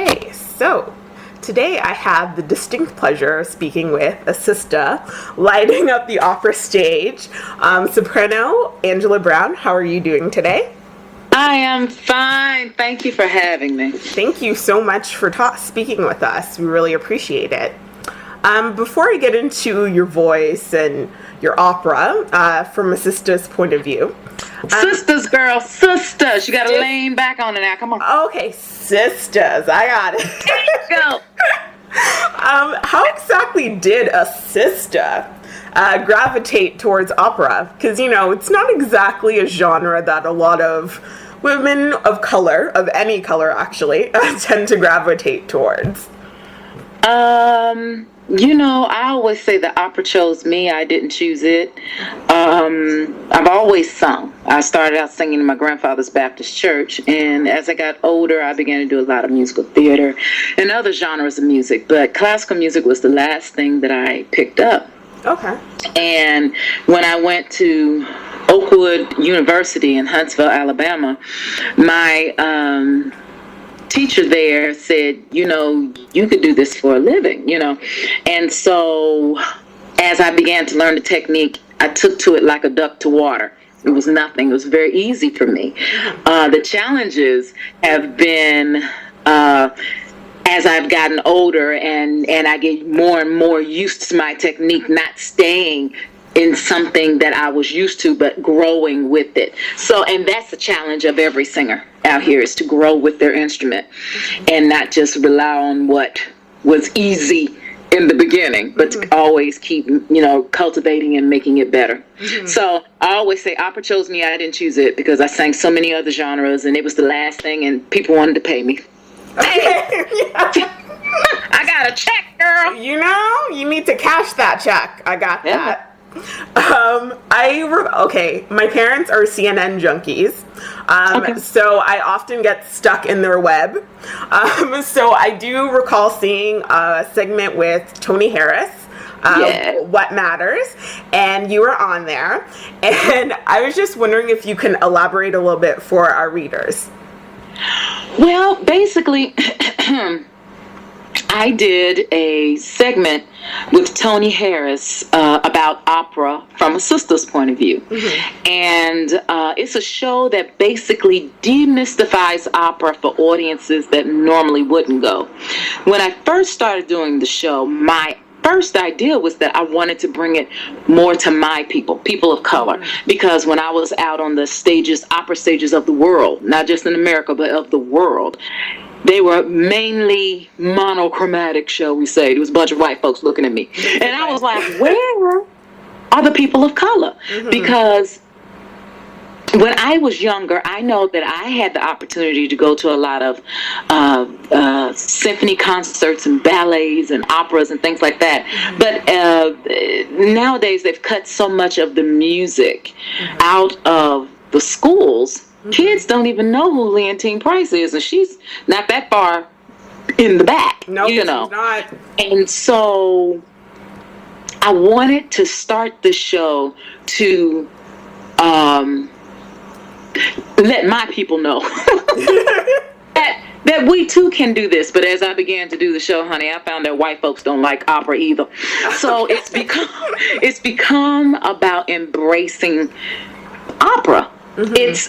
Okay, so today I have the distinct pleasure of speaking with a sister lighting up the opera stage, soprano Angela Brown. How are you doing today? I am fine. Thank you for having me. Thank you so much for speaking with us. We really appreciate it. Before I get into your voice and your opera, from a sister's point of view. Sisters, girl, sisters. You got to lean back on it now. Come on. Okay, sisters. I got it. There you go. How exactly did a sister gravitate towards opera? Because, it's not exactly a genre that a lot of women of color, of any color actually, tend to gravitate towards. I always say the opera chose me. I didn't choose it. I've always sung. I started out singing in my grandfather's Baptist church, and as I got older, I began to do a lot of musical theater and other genres of music, but classical music was the last thing that I picked up. Okay. And when I went to Oakwood University in Huntsville, Alabama, my teacher there said, you could do this for a living, And so as I began to learn the technique, I took to it like a duck to water. It was nothing. It was very easy for me. The challenges have been as I've gotten older and I get more and more used to my technique, not staying in something that I was used to, but growing with it. So, and that's the challenge of every singer out here, is to grow with their instrument and not just rely on what was easy in the beginning, but to always keep, cultivating and making it better. So I always say opera chose me. I didn't choose it because I sang so many other genres and it was the last thing and people wanted to pay me. Okay. Yeah. I got a check, girl. You need to cash that check. I got that. My parents are CNN junkies, so I often get stuck in their web. So I do recall seeing a segment with Tony Harris, What Matters, and you were on there, and I was just wondering if you can elaborate a little bit for our readers. Well, basically, I did a segment with Tony Harris about opera from a sister's point of view. And it's a show that basically demystifies opera for audiences that normally wouldn't go. When I first started doing the show, my first idea was that I wanted to bring it more to my people of color, because when I was out on the stages, opera stages of the world, not just in America, but of the world, they were mainly monochromatic, shall we say. There was a bunch of white folks looking at me. And I was like, where are the people of color? Because when I was younger, I know that I had the opportunity to go to a lot of symphony concerts and ballets and operas and things like that. But nowadays, they've cut so much of the music out of the schools. Kids don't even know who Leontine Price is, and she's not that far in the back. No, she's not. And so I wanted to start the show to let my people know that we too can do this. But as I began to do the show, honey, I found that white folks don't like opera either. So it's become about embracing opera. It's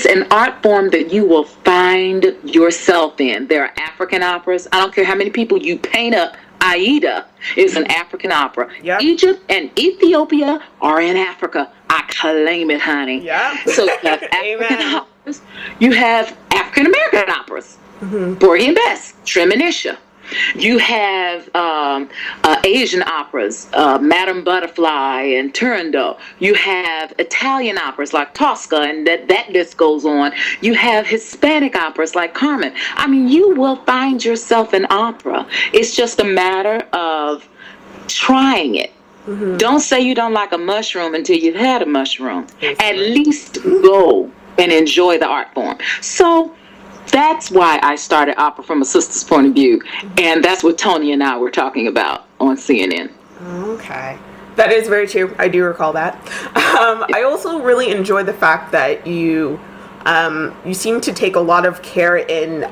an art form that you will find yourself in. There are African operas. I don't care how many people you paint up. Aida is an African opera. Yep. Egypt and Ethiopia are in Africa. I claim it, honey. Yeah. So you have African operas. You have African American operas. Porgy and Bess, Tremonisha. You have Asian operas, Madame Butterfly and Turandot. You have Italian operas like Tosca, and that list goes on. You have Hispanic operas like Carmen. I mean, you will find yourself in opera. It's just a matter of trying it. Don't say you don't like a mushroom until you've had a mushroom. At least go and enjoy the art form. So that's why I started opera from a sister's point of view, and that's what Tony and I were talking about on CNN. Okay. That is very true. I do recall that. I also really enjoy the fact that you you seem to take a lot of care in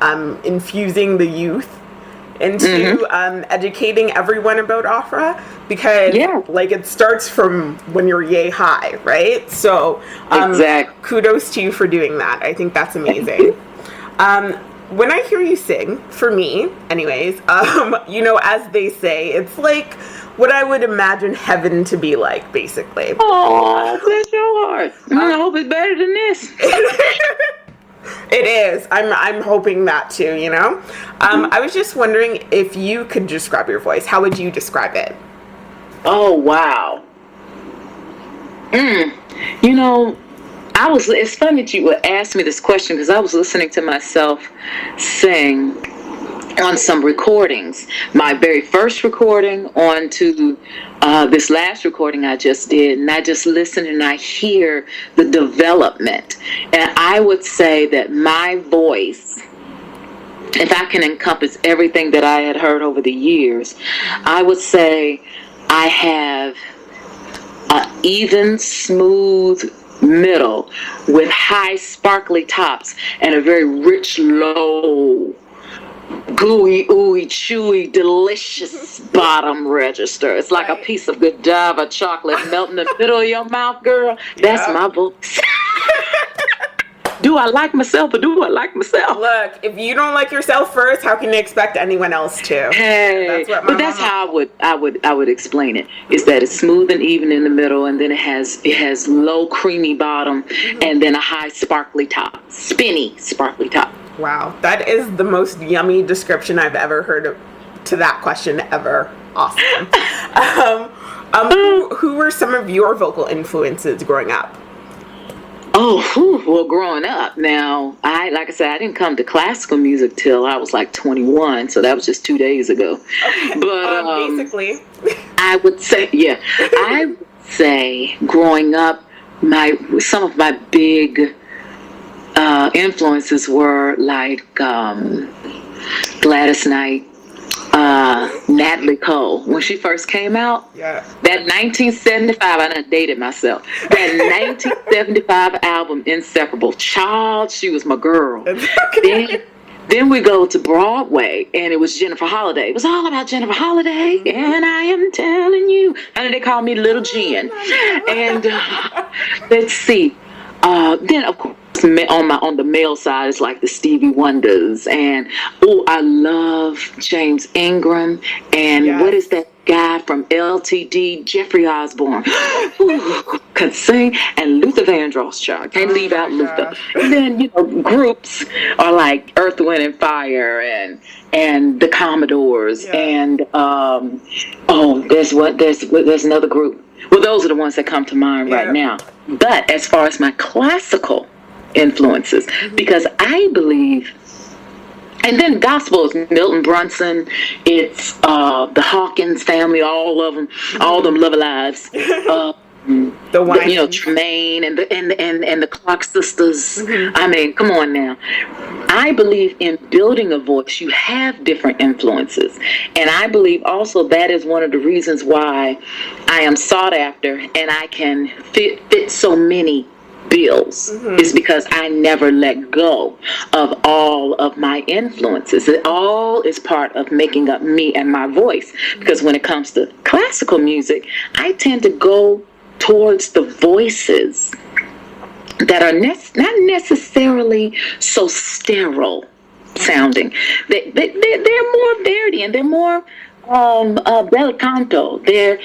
infusing the youth into educating everyone about opera, because like it starts from when you're yay high, right? So kudos to you for doing that. I think that's amazing. When I hear you sing, for me anyways, you know, as they say, it's like what I would imagine heaven to be like, basically. Oh, bless your heart. I hope it's better than this. It is. I'm hoping that too, you know? I was just wondering if you could describe your voice. How would you describe it? Oh, wow. You know, it's funny that you would ask me this question, because I was listening to myself sing on some recordings. My very first recording on to this last recording I just did, and I just listen and I hear the development. And I would say that my voice, if I can encompass everything that I had heard over the years, I would say I have an even, smooth middle with high, sparkly tops and a very rich, low, gooey, ooey, chewy, delicious bottom register. It's like a piece of Godiva chocolate melting in the middle of your mouth, girl. That's my voice. Do I like myself, or do I like myself? Look, if you don't like yourself first, how can you expect anyone else to? Hey, that's how I would explain it. Is that it's smooth and even in the middle, and then it has low creamy bottom, and then a high sparkly top, spinny sparkly top. Wow, that is the most yummy description I've ever heard to that question ever. Awesome. Who were some of your vocal influences growing up? Well, growing up, now, like I said, I didn't come to classical music till I was like 21, so that was just 2 days ago. Okay. But basically, I would say, growing up, some of my big influences were like Gladys Knight, Natalie Cole. When she first came out, that 1975, I done dated myself. That 1975 album, Inseparable. Child, she was my girl. Then we go to Broadway, and it was Jennifer Holliday. It was all about Jennifer Holliday, and I am telling you. And they call me Little Jen. And let's see. Then, of course, on the male side, it's like the Stevie Wonders, and I love James Ingram, and what is that guy from LTD, Jeffrey Osborne, could sing, and Luther Vandross, child, can't leave out Luther. And then groups are like Earth, Wind and Fire, and the Commodores, and there's another group. Well, those are the ones that come to mind right now. But as far as my classical influences, because I believe, and then gospel is Milton Brunson, it's the Hawkins family, all of them, all them Love Alives, Tremaine and the Clark sisters. I mean, come on now. I believe in building a voice, you have different influences, and I believe also that is one of the reasons why I am sought after and I can fit so many bills, is because I never let go of all of my influences. It all is part of making up me and my voice, because when it comes to classical music, I tend to go towards the voices that are not necessarily so sterile sounding. They're more varied, and they're more bel canto. They're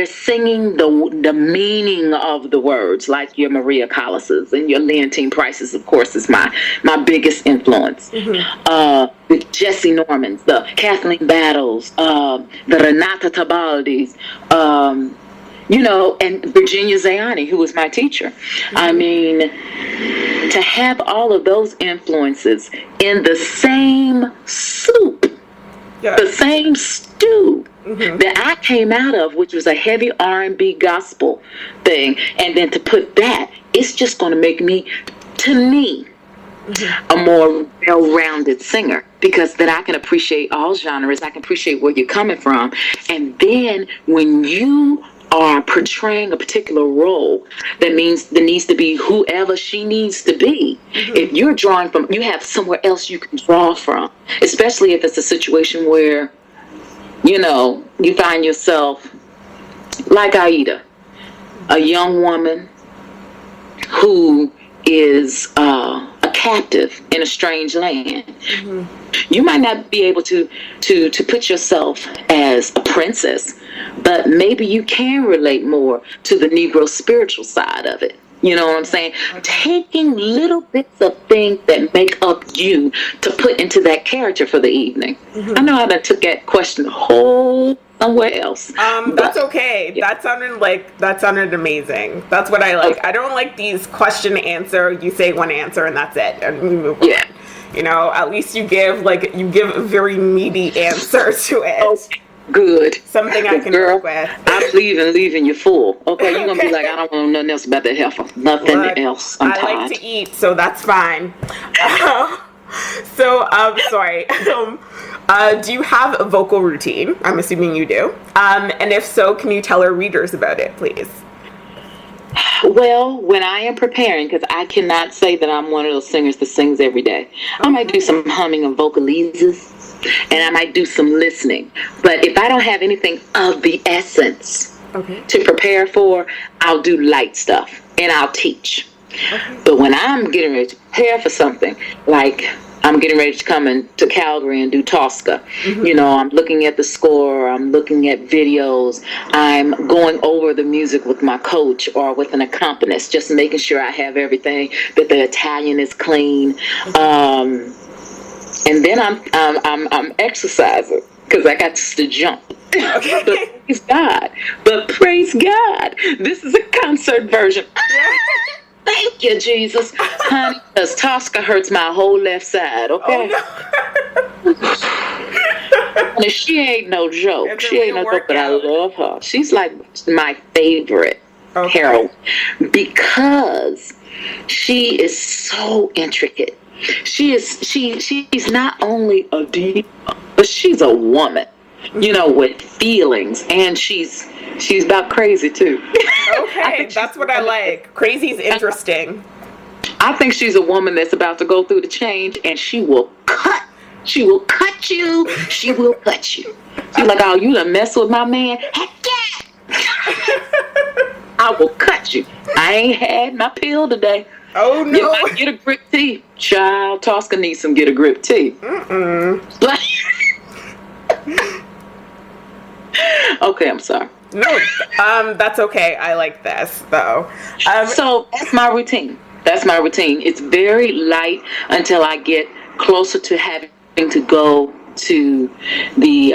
singing the meaning of the words, like your Maria Callas's and your Leontine Price's, of course, is my biggest influence. The Jesse Normans, the Kathleen Battles, the Renata Tabaldis, and Virginia Zayani, who was my teacher. I mean, to have all of those influences in the same soup, the same stew that I came out of, which was a heavy R&B gospel thing, and then to put that, it's just going to make me, to me, a more well-rounded singer, because then I can appreciate all genres. I can appreciate where you're coming from, and then when you are portraying a particular role, that means there needs to be whoever she needs to be. If you're drawing from, you have somewhere else you can draw from, especially if it's a situation where, you find yourself like Aida, a young woman who is a captive in a strange land. You might not be able to put yourself as a princess, but maybe you can relate more to the Negro spiritual side of it. You know what I'm saying? Taking little bits of things that make up you to put into that character for the evening. I know I done took that question whole somewhere else. That's okay. Yeah. That sounded amazing. That's what I like. Okay. I don't like these question answer. You say one answer and that's it, and we move on. At least you give a very meaty answer to it. Okay. Good. Something I can work with. I'm leaving you full. Okay, you're going to be like, I don't want to know nothing else about that heifer. Nothing else. I'm tired. I like to eat, so that's fine. Sorry. Do you have a vocal routine? I'm assuming you do. And if so, can you tell our readers about it, please? Well, when I am preparing, because I cannot say that I'm one of those singers that sings every day. I might do some humming and vocalizes, and I might do some listening. But if I don't have anything of the essence to prepare for, I'll do light stuff, and I'll teach. But when I'm getting ready to prepare for something, like I'm getting ready to come into Calgary and do Tosca. I'm looking at the score, I'm looking at videos, I'm going over the music with my coach or with an accompanist, just making sure I have everything, that the Italian is clean. And then I'm exercising because I got to jump. But praise God, this is a concert version. Thank you, Jesus. Honey, because Tosca hurts my whole left side, okay? And she ain't no joke. She ain't no joke, but I love her. She's like my favorite heroine because she is so intricate. She's not only a diva, but she's a woman, with feelings, and she's about crazy too. Okay, that's what I like. Crazy's interesting. I think she's a woman that's about to go through the change, and she will cut you. She will cut you. She's like, oh, you done mess with my man? Heck yeah! I will cut you. I ain't had my pill today. Oh no! You might get a grip tea. Child, Tosca needs some get a grip tea. But okay, I'm sorry. No, that's okay. I like this though. So that's my routine. It's very light until I get closer to having to go to the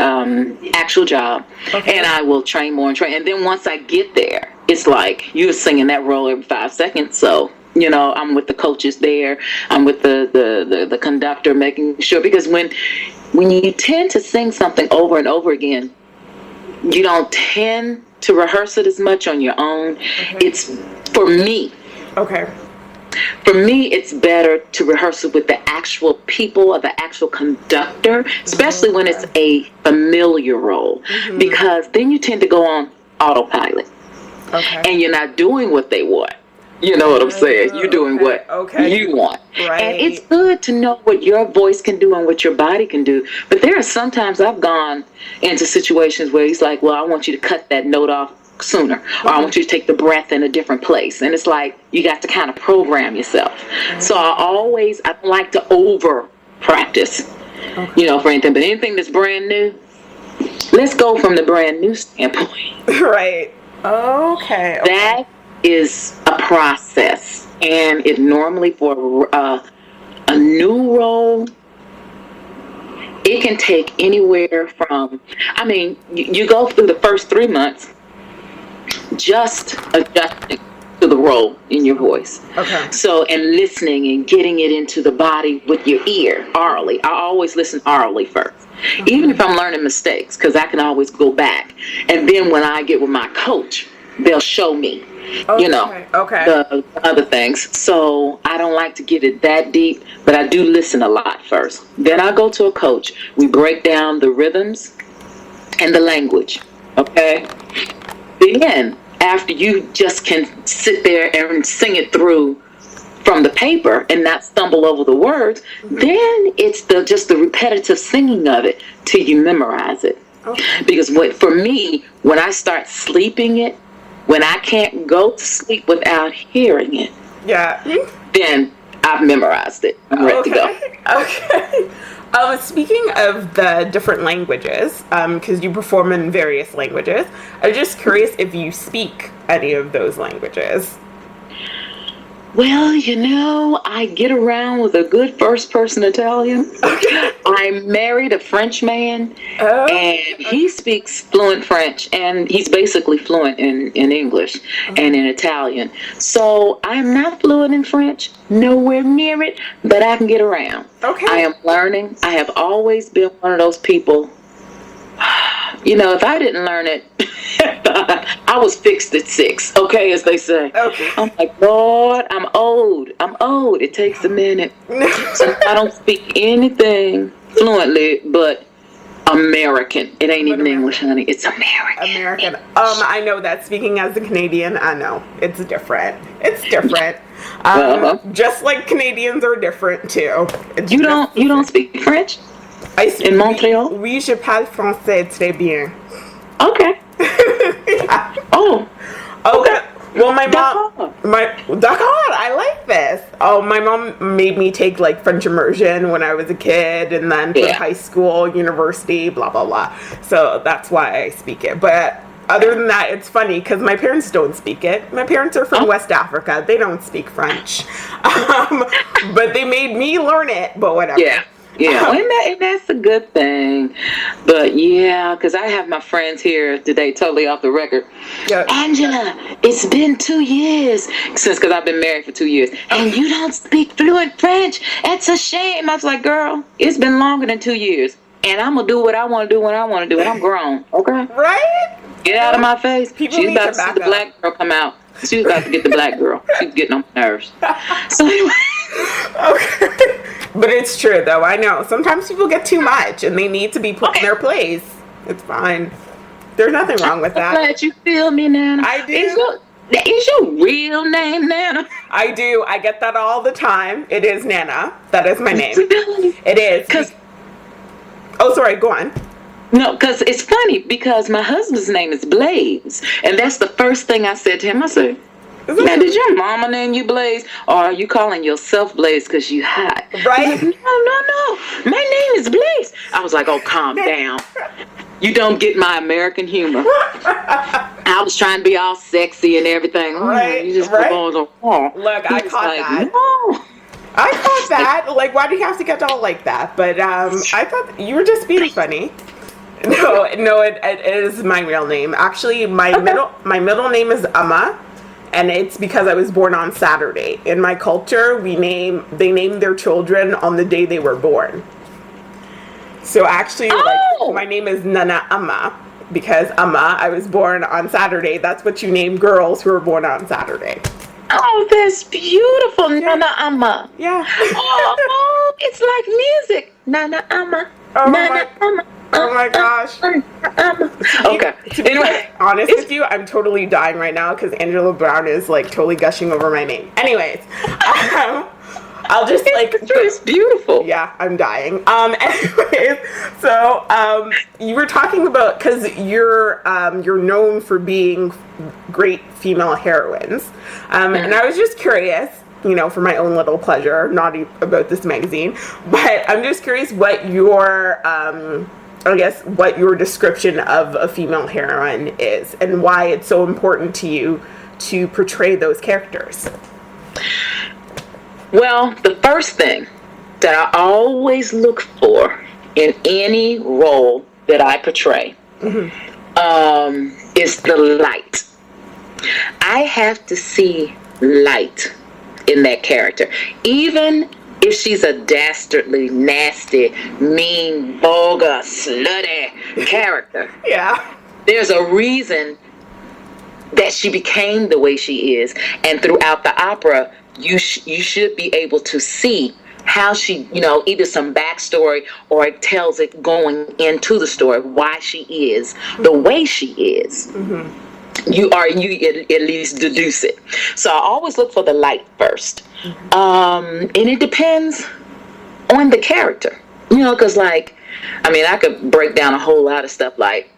actual job, and I will train more and train. And then once I get there, it's like you're singing that role every 5 seconds. So I'm with the coaches there. I'm with the conductor, making sure, because when you tend to sing something over and over again, you don't tend to rehearse it as much on your own. It's for me. For me, it's better to rehearse it with the actual people or the actual conductor, especially when it's a familiar role, because then you tend to go on autopilot, and you're not doing what they want. You know what I'm saying? You're doing what you want. Right. And it's good to know what your voice can do and what your body can do. But there are sometimes I've gone into situations where he's like, well, I want you to cut that note off sooner, or I want you to take the breath in a different place. And it's like you got to kind of program yourself. So I don't like to over practice, for anything. But anything that's brand new, let's go from the brand new standpoint. Right. Okay. That is a process, and it normally for a new role, it can take anywhere from, you go through the first 3 months just adjusting to the role in your voice. So, and listening and getting it into the body with your ear, orally. I always listen orally first, even if I'm learning mistakes, because I can always go back. And then when I get with my coach, they'll show me the other things. So I don't like to get it that deep, but I do listen a lot first. Then I go to a coach. We break down the rhythms and the language. then after you just can sit there and sing it through from the paper and not stumble over the words, then it's just the repetitive singing of it till you memorize it. Okay. Because for me, when I start sleeping it, when I can't go to sleep without hearing it, then I've memorized it. I'm ready to go. Okay. Speaking of the different languages, because you perform in various languages, I'm just curious if you speak any of those languages. Well, I get around with a good first-person Italian. Okay. I married a French man, and he speaks fluent French, and he's basically fluent in English and in Italian. So I'm not fluent in French, nowhere near it, but I can get around. Okay. I am learning. I have always been one of those people. If I didn't learn it, I was fixed at 6, okay, as they say. Okay. I'm like, Lord, I'm old. It takes a minute. So I don't speak anything fluently but American. It ain't even English, honey. It's American. I know that. Speaking as a Canadian, I know. It's different. Just like Canadians are different, too. You don't speak French? In Montreal? Oui, je parle français très bien. Okay. Yeah. Oh. Okay. Well, my mom, D'accord, I like this. Oh, my mom made me take French immersion when I was a kid, and then through high school, university, blah blah blah. So that's why I speak it. But other than that, it's funny because my parents don't speak it. My parents are from West Africa. They don't speak French, but they made me learn it. But whatever. Yeah. Yeah, and that's a good thing. But because I have my friends here today, totally off the record. Yeah. Angela, it's been 2 years because I've been married for 2 years, and you don't speak fluent French. It's a shame. I was like, girl, it's been longer than 2 years, and I'm gonna do what I want to do when I want to do it. I'm grown, okay? Right? Get out of my face. She's about to see the black girl come out. She's about to get the black girl. She's getting on my nerves. So anyway. Okay. But it's true, though. I know. Sometimes people get too much, and they need to be put in their place. It's fine. There's nothing wrong with that. I'm glad you feel me, Nana. I do. Is your real name Nana? I do. I get that all the time. It is Nana. That is my name. It is. Oh, sorry. Go on. No, because it's funny, because my husband's name is Blaze, and that's the first thing I said to him. I said, now, did your mama name you Blaze, or are you calling yourself Blaze because you hot? Right? Like, no. My name is Blaze. I was like, oh, calm down. You don't get my American humor. I was trying to be all sexy and everything. Right, you just right. Look, I caught that. No. I caught that. Why do you have to get all like that? But I thought you were just being funny. No, it is my real name. Actually, my middle name is Amma, and it's because I was born on Saturday. In my culture, they name their children on the day they were born. So actually, my name is Nana Amma, because Amma, I was born on Saturday. That's what you name girls who are born on Saturday. Oh, that's beautiful, yeah. Nana Amma. Yeah. Oh, it's like music. Nana Amma. Oh my gosh. Okay. To be honest with you, I'm totally dying right now because Angela Brown is totally gushing over my name. Anyways, I'll just it's beautiful. Yeah, I'm dying. Anyways, so you were talking about, because you're known for being great female heroines, and I was just curious, for my own little pleasure, not about this magazine, but I'm just curious what your what your description of a female heroine is, and why it's so important to you to portray those characters. Well, the first thing that I always look for in any role that I portray is the light. I have to see light in that character. Even if she's a dastardly, nasty, mean, vulgar, slutty character. Yeah. There's a reason that she became the way she is. And throughout the opera, you should be able to see how she, either some backstory, or it tells it going into the story why she is the way she is. you at least deduce it. So I always look for the light first. And it depends on the character, because I could break down a whole lot of stuff. Like,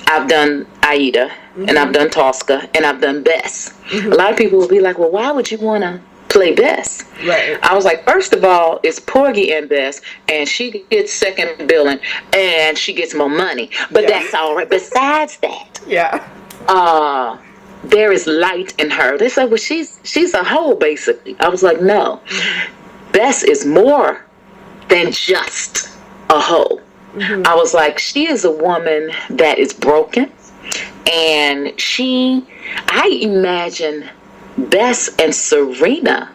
I've done Aida, and I've done Tosca, and I've done Bess. A lot of people will be like, well, why would you want to play Bess? Right. I was like, first of all, it's Porgy and Bess, and she gets second billing, and she gets more money. But that's all right. Besides that, there is light in her. They said, well, she's a hoe, basically. I was like, no. Bess is more than just a hoe. I was like, she is a woman that is broken, and I imagine Bess and Serena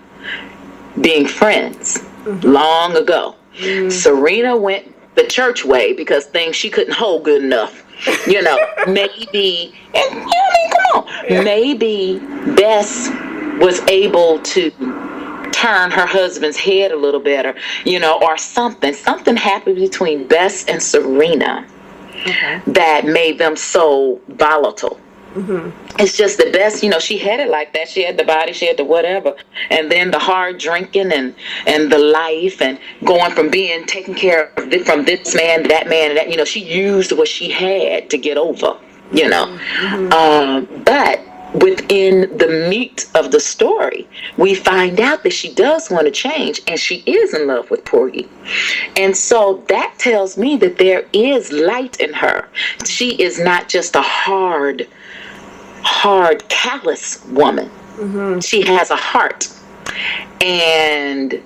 being friends long ago. Serena went the church way because things she couldn't hold good enough. Maybe, come on. Maybe Bess was able to turn her husband's head a little better, or something. Something happened between Bess and Serena that made them so volatile. It's just the Bess, she had it like that. She had the body, she had the whatever. And then the hard drinking and the life and going from being taken care of from this man, that man, and that, she used what she had to get over, But within the meat of the story, we find out that she does want to change, and she is in love with Porgy. And so that tells me that there is light in her. She is not just a hard, callous woman. She has a heart. And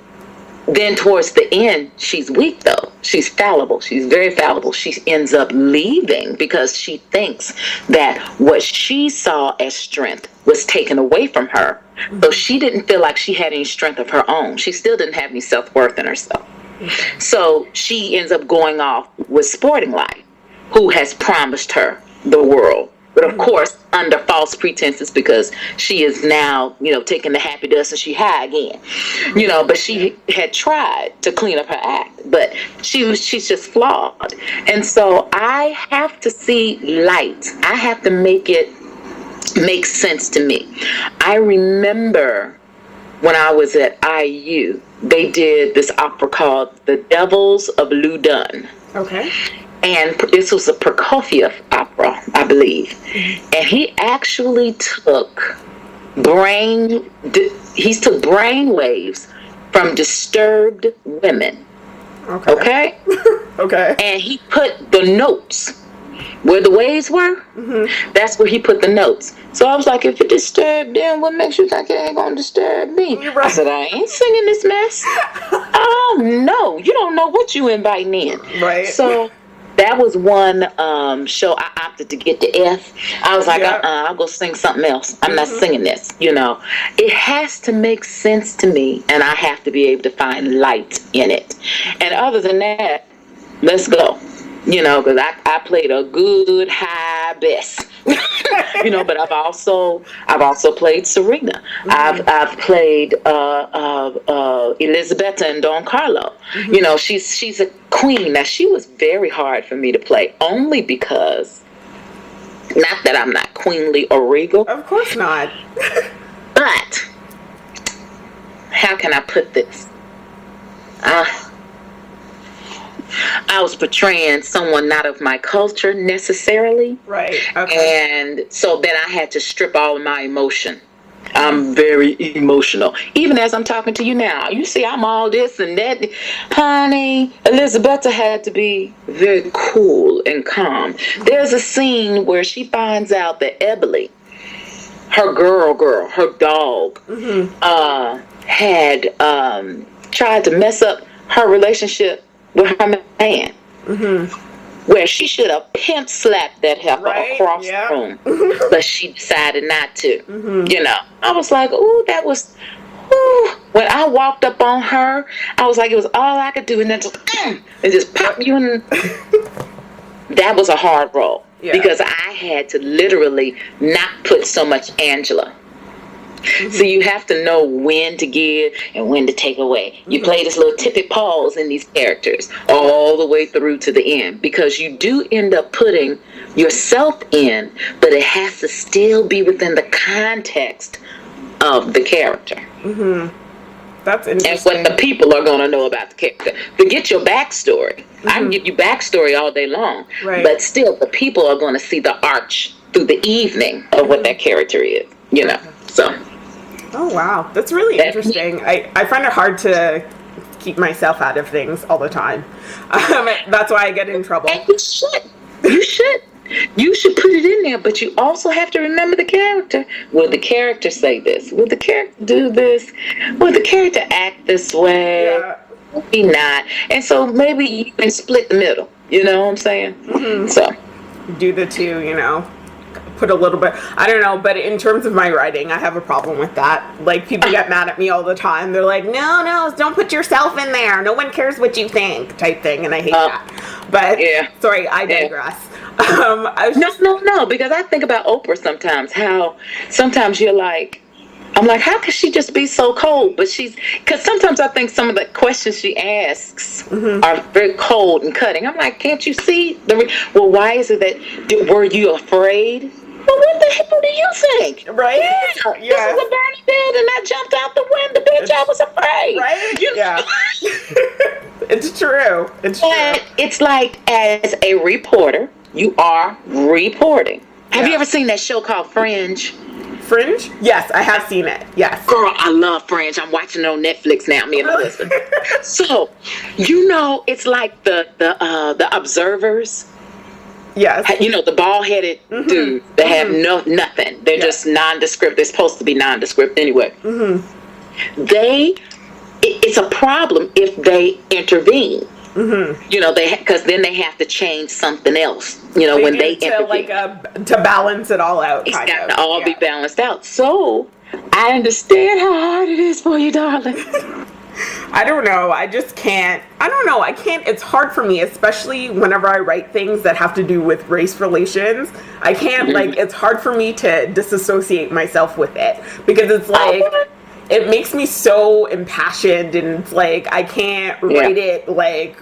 then towards the end, she's weak, though. She's fallible. She's very fallible. She ends up leaving because she thinks that what she saw as strength was taken away from her. So she didn't feel like she had any strength of her own. She still didn't have any self-worth in herself. So she ends up going off with Sporting Life, who has promised her the world. But of course, under false pretenses, because she is now, taking the happy dust and she high again. But she had tried to clean up her act, but she's just flawed. And so I have to see light. I have to make it make sense to me. I remember when I was at IU, they did this opera called The Devils of Loudun. Okay. And this was a Prokofiev opera, I believe. And he actually took brain waves from disturbed women. Okay? Okay. And he put the notes where the waves were. That's where he put the notes. So I was like, if you're disturbed, then what makes you think it ain't gonna disturb me? Right. I said, I ain't singing this mess. Oh no, you don't know what you inviting in. Right. So that was one show I opted to get the F. I was like, I'll go sing something else. I'm not singing this, It has to make sense to me, and I have to be able to find light in it. And other than that, let's go. Because I played a good high Bess. But I've also played Serena. I've played Elisabetta and Don Carlo. She's a queen. Now, she was very hard for me to play, only because, not that I'm not queenly or regal. Of course not. But how can I put this? I was portraying someone not of my culture necessarily. Right. Okay. And so then I had to strip all of my emotion. I'm very emotional. Even as I'm talking to you now. You see, I'm all this and that. Honey, Elisabetta had to be very cool and calm. There's a scene where she finds out that Eboli, her girl, her dog, had tried to mess up her relationship with her man, where she should have pimp slapped that heifer across the room, but she decided not to. I was like, ooh, that was. Ooh. When I walked up on her, I was like, it was all I could do, and then just pop you in. That was a hard role because I had to literally not put so much Angela So you have to know when to give and when to take away. You play this little tippy pause in these characters all the way through to the end, because you do end up putting yourself in, but it has to still be within the context of the character. That's interesting. And what the people are going to know about the character. Forget your backstory. I can give you backstory all day long, but still the people are going to see the arch through the evening of what that character is, you know. So. Oh, wow. That's really interesting. I find it hard to keep myself out of things all the time. That's why I get in trouble. And you should. You should. You should put it in there, but you also have to remember the character. Will the character say this? Will the character do this? Will the character act this way? Yeah. Maybe not. And so maybe you can split the middle. You know what I'm saying? So. Do the two, you know. Put a little bit, I don't know, but in terms of my writing, I have a problem with that. Like, people get mad at me all the time. They're like, no, don't put yourself in there. No one cares what you think, type thing, and I hate that. But, sorry, I digress. No, because I think about Oprah sometimes, how sometimes I'm like, how could she just be so cold? But because sometimes I think some of the questions she asks are very cold and cutting. I'm like, can't you see? Well, why is it that, were you afraid? Well, what the hell do you think? Right? Yeah. This is a burning building. I jumped out the window, bitch. I was afraid. Right? It's true. It's true. And it's like, as a reporter, you are reporting. Have you ever seen that show called Fringe? Fringe? Yes, I have seen it. Yes. Girl, I love Fringe. I'm watching it on Netflix now, me and my husband. So, you know, it's like the observers. Yes. You know, the bald-headed dude that have nothing. They're just nondescript. They're supposed to be nondescript anyway. It's a problem if they intervene. You know, because then they have to change something else. You know, when they intervene, to balance it all out. It's got to all be balanced out. So I understand how hard it is for you, darling. I don't know. I just can't. I don't know. I can't. It's hard for me, especially whenever I write things that have to do with race relations. I can't, it's hard for me to disassociate myself with it, because it's like, it makes me so impassioned, and it's like, I can't write it like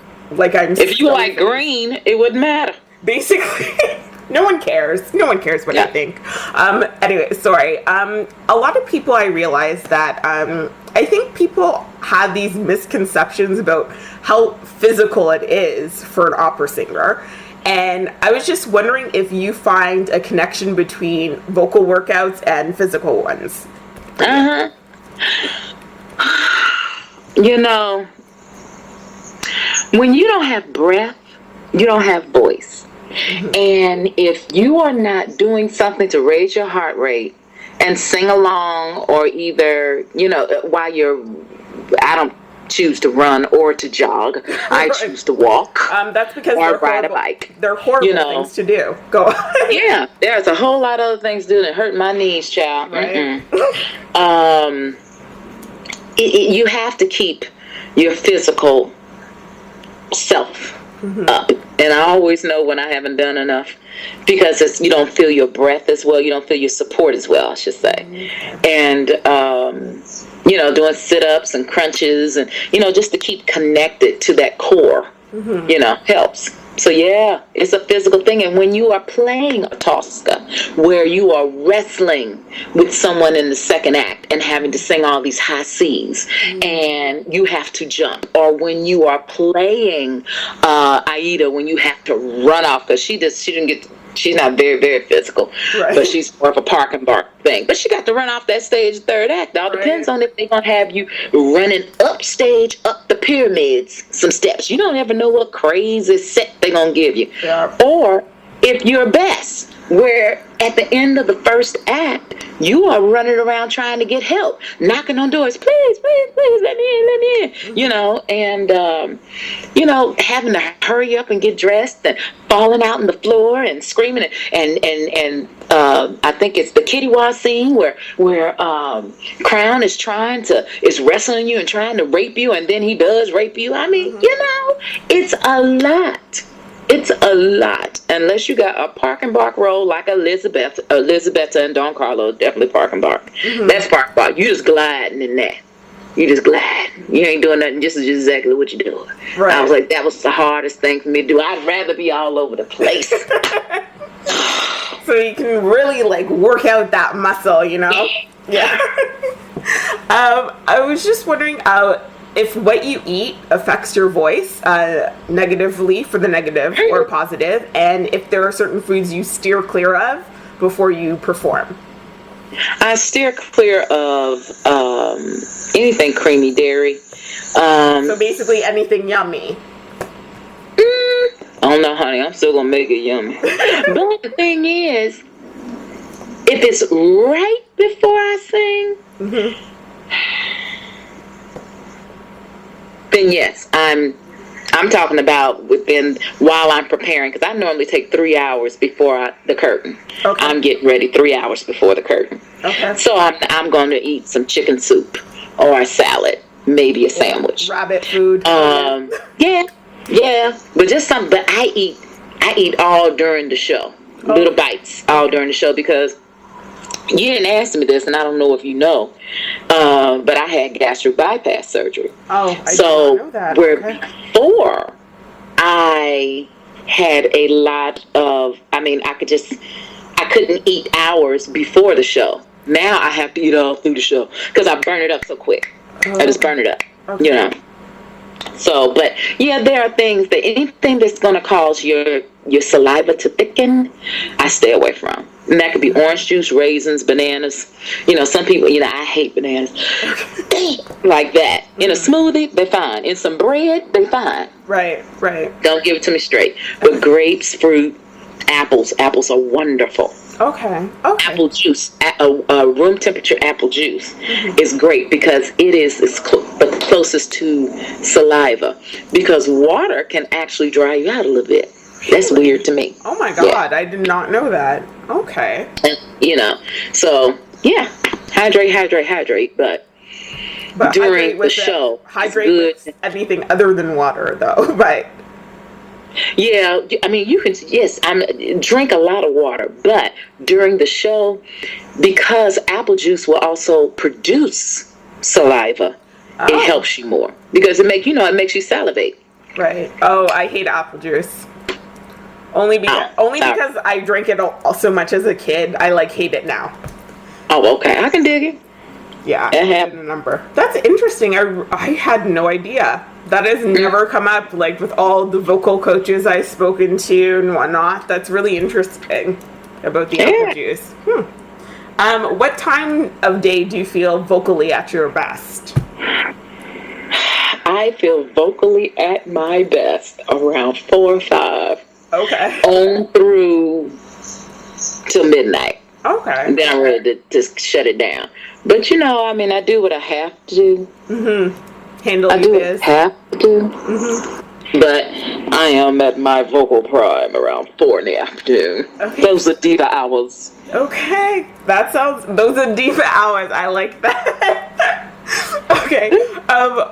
I'm. If you like green, it wouldn't matter. Basically. No one cares. No one cares what I think. Anyway, sorry. A lot of people, I realize that I think people have these misconceptions about how physical it is for an opera singer. And I was just wondering if you find a connection between vocal workouts and physical ones. You know, when you don't have breath, you don't have voice. And if you are not doing something to raise your heart rate and sing along, or either, you know, while I don't choose to run or to jog. I choose to walk. That's because or ride a bike. They're horrible things to do. Go on. Yeah, there's a whole lot of other things to do that hurt my knees, child. Right. You have to keep your physical self up. And I always know when I haven't done enough, because you don't feel your breath as well. You don't feel your support as well, I should say. And, you know, doing sit-ups and crunches and, you know, just to keep connected to that core, you know, helps. So, yeah, it's a physical thing. And when you are playing a Tosca, where you are wrestling with someone in the second act and having to sing all these high C's, and you have to jump, or when you are playing Aida, when you have to run off, because she's not very, very physical, but she's more of a park and bark thing. But she got to run off that stage third act. All depends on if they're going to have you running up stage, up the pyramids, some steps. You don't ever know what crazy set they're going to give you. Yeah. Or if you're best, where at the end of the first act, you are running around trying to get help, knocking on doors, please, let me in, you know, and, you know, having to hurry up and get dressed and falling out on the floor and screaming and I think it's the Kitty Wah scene where Crown is wrestling you and trying to rape you, and then he does rape you. I mean, you know, it's a lot. It's a lot. Unless you got a park and bark roll like Elizabetta and Don Carlo, definitely park and bark. That's park and bark. You just gliding in that. You just glide. You ain't doing nothing. Just exactly what you're doing. Right. I was like, that was the hardest thing for me to do. I'd rather be all over the place. So you can really like work out that muscle, you know? Yeah. I was just wondering if what you eat affects your voice negatively for the negative or positive, and if there are certain foods you steer clear of before you perform. I steer clear of anything creamy dairy. So basically anything yummy. I don't know, honey. I'm still going to make it yummy. But the thing is, if it's right before I sing, then yes, I'm talking about while I'm preparing, because I normally take 3 hours before the curtain. Okay. I'm getting ready 3 hours before the curtain. Okay. So I'm going to eat some chicken soup or a salad, maybe a sandwich. Rabbit food. Yeah, but just something. But I eat all during the show, little bites all during the show, because you didn't ask me this, and I don't know if you know, but I had gastric bypass surgery. Oh, I did not know that. Before I had a lot of, I couldn't eat hours before the show. Now I have to eat all through the show because I burn it up so quick. I just burn it up, you know. So, but yeah, there are things that anything that's going to cause your saliva to thicken, I stay away from. And that could be orange juice, raisins, bananas. You know, some people, I hate bananas. Like that. In a smoothie, they're fine. In some bread, they're fine. Right. Don't give it to me straight. But grapes, fruit, apples are wonderful. Okay. Apple juice, room temperature apple juice is great because it is the closest to saliva. Because water can actually dry you out a little bit. That's weird to me. Oh my God, I did not know that. Okay. And, so yeah, hydrate. But during the show, hydrate with anything other than water, though. But yeah, you can. Yes, drink a lot of water, but during the show, because apple juice will also produce saliva, it helps you more because it makes you salivate. Right. Oh, I hate apple juice. Only because I drank it so much as a kid. I hate it now. Oh, okay. I can dig it. Yeah, I had a number. That's interesting. I had no idea. That has never come up, with all the vocal coaches I've spoken to and whatnot. That's really interesting about the apple juice. What time of day do you feel vocally at your best? I feel vocally at my best around 4 or 5. Okay. On through till midnight. Okay. And then I'm ready to just shut it down. But I do what I have to do. Handle I do what I this. have to do. But I am at my vocal prime around 4 in the afternoon. Okay. Those are diva hours. Okay. Those are diva hours. I like that. Okay.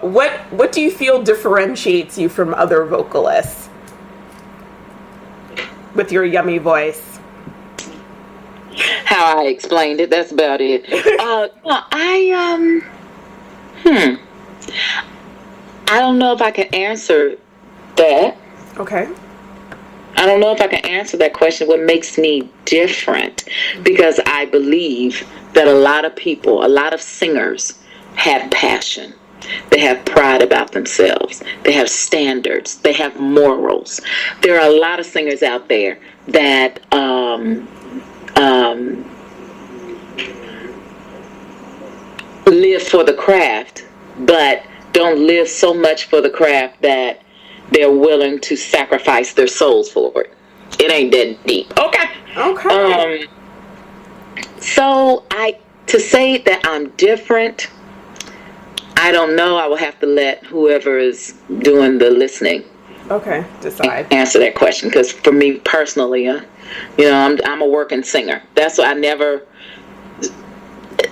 What do you feel differentiates you from other vocalists? With your yummy voice. How I explained it, that's about it. I don't know if I can answer that. Okay. I don't know if I can answer that question, what makes me different, because I believe that a lot of singers have passion. They have pride about themselves. They have standards. They have morals. There are a lot of singers out there that live for the craft, but don't live so much for the craft that they're willing to sacrifice their souls for it. It ain't that deep. Okay. So to say that I'm different, I don't know. I will have to let whoever is doing the listening decide. Answer that question, because for me personally, I'm a working singer. That's why I never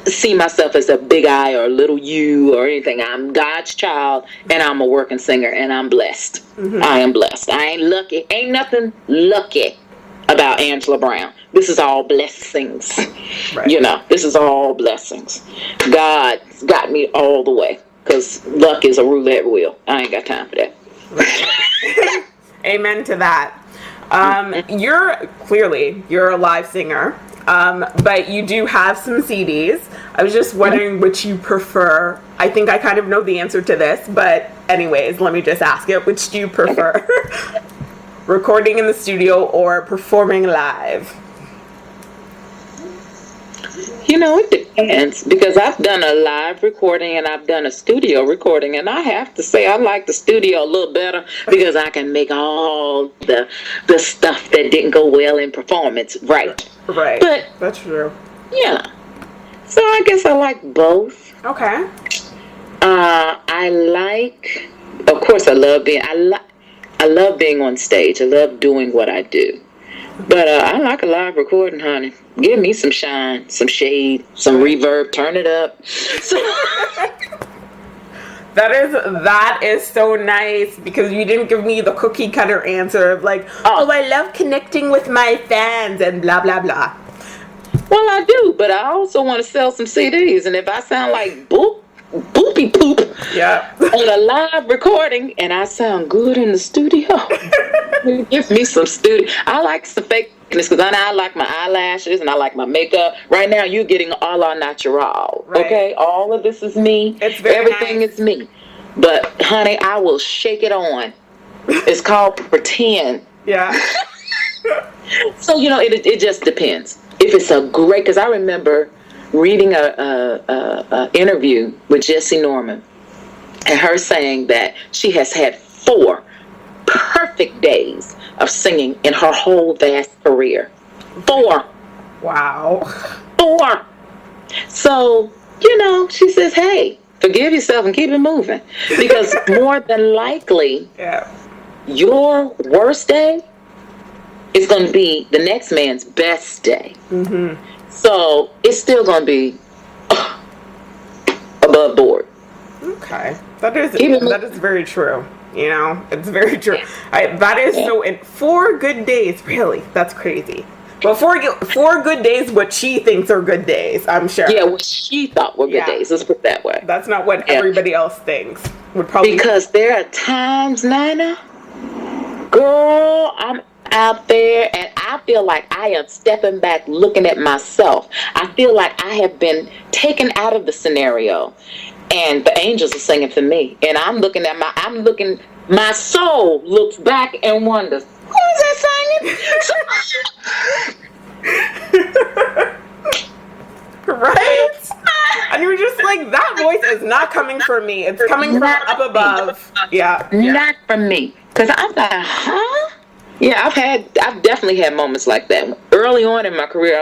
see myself as a big I or a little U or anything. I'm God's child, and I'm a working singer, and I'm blessed. I am blessed. I ain't lucky. Ain't nothing lucky about Angela Brown. This is all blessings. Right. You know, this is all blessings. God's got me all the way, because luck is a roulette wheel. I ain't got time for that. Right. Amen to that. You're a live singer, but you do have some CDs. I was just wondering which you prefer. I think I kind of know the answer to this, but anyways, let me just ask it. Which do you prefer? Recording in the studio or performing live? You know, it depends, because I've done a live recording and I've done a studio recording, and I have to say I like the studio a little better because I can make all the stuff that didn't go well in performance right. Right. But that's true. Yeah. So I guess I like both. Okay. I like, of course, I love being on stage. I love doing what I do. But I like a live recording, honey. Give me some shine, some shade, some reverb. Turn it up. That is so nice, because you didn't give me the cookie cutter answer of like, oh, I love connecting with my fans and blah blah blah. Well, I do, but I also want to sell some CDs, and if I sound like boopy poop on a live recording and I sound good in the studio, give me some studio. I like some fakeness, because I like my eyelashes and I like my makeup. Right now, you're getting a la natural. Right. Okay, all of this is me. Everything is me. But honey, I will shake it on. It's called pretend. Yeah. So it just depends. If it's a great, because I remember reading a interview with Jessie Norman, and her saying that she has had 4 perfect days of singing in her whole vast career. 4. Wow. 4. So, she says, hey, forgive yourself and keep it moving. Because more than likely, your worst day is going to be the next man's best day. Mm-hmm. So it's still going to be above board. Okay. That is very true. It's very true. That is so. In 4 good days, really, that's crazy. But 4 good days, what she thinks are good days, I'm sure. Yeah, what she thought were good days. Let's put it that way. That's not what everybody else thinks. Because there are times, Nina, girl, I'm out there and I feel like I am stepping back looking at myself. I feel like I have been taken out of the scenario and the angels are singing for me, and my soul looks back and wonders, who is that singing? Right? And you're just like, that voice is not coming from me, it's coming from up above. Not from me. Because I'm like, huh? Yeah, I've definitely had moments like that. Early on in my career,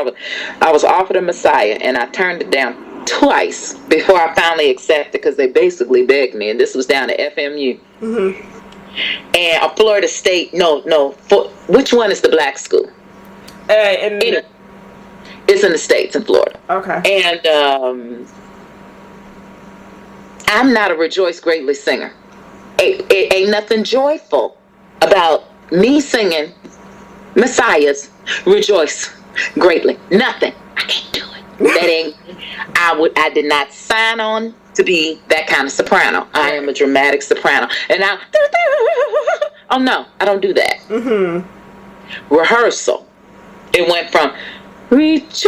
I was offered a Messiah, and I turned it down twice before I finally accepted, because they basically begged me, and this was down at FMU. Mm-hmm. And Florida State, which one is the black school? Anyway, it's in the States, in Florida. Okay. And I'm not a rejoice greatly singer. Ain't nothing joyful about me singing Messiah's Rejoice Greatly. Nothing. I can't do it. That ain't. I did not sign on to be that kind of soprano. I am a dramatic soprano, and oh no, I don't do that. Mm-hmm. Rehearsal. It went from rejoice,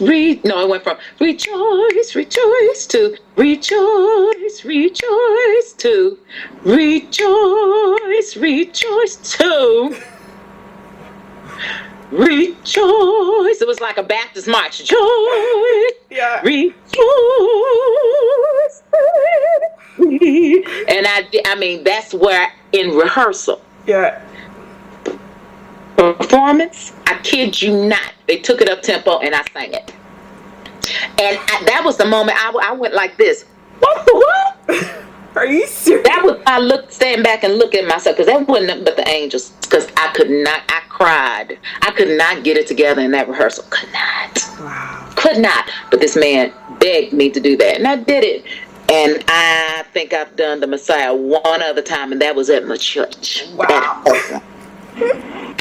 it went from rejoice, rejoice to rejoice, rejoice to rejoice, rejoice to rejoice. It was like a Baptist march. Joy. Yeah. Rejoice. And I mean, that's where in rehearsal. Yeah. Performance, I kid you not, they took it up tempo and I sang it. And that was the moment I went like this. What the what? Are you serious? That was stand back and look at myself, because that wasn't nothing but the angels. Because I cried. I could not get it together in that rehearsal. Could not. Wow. could not. But this man begged me to do that, and I did it. And I think I've done the Messiah one other time, and that was at my church. Wow.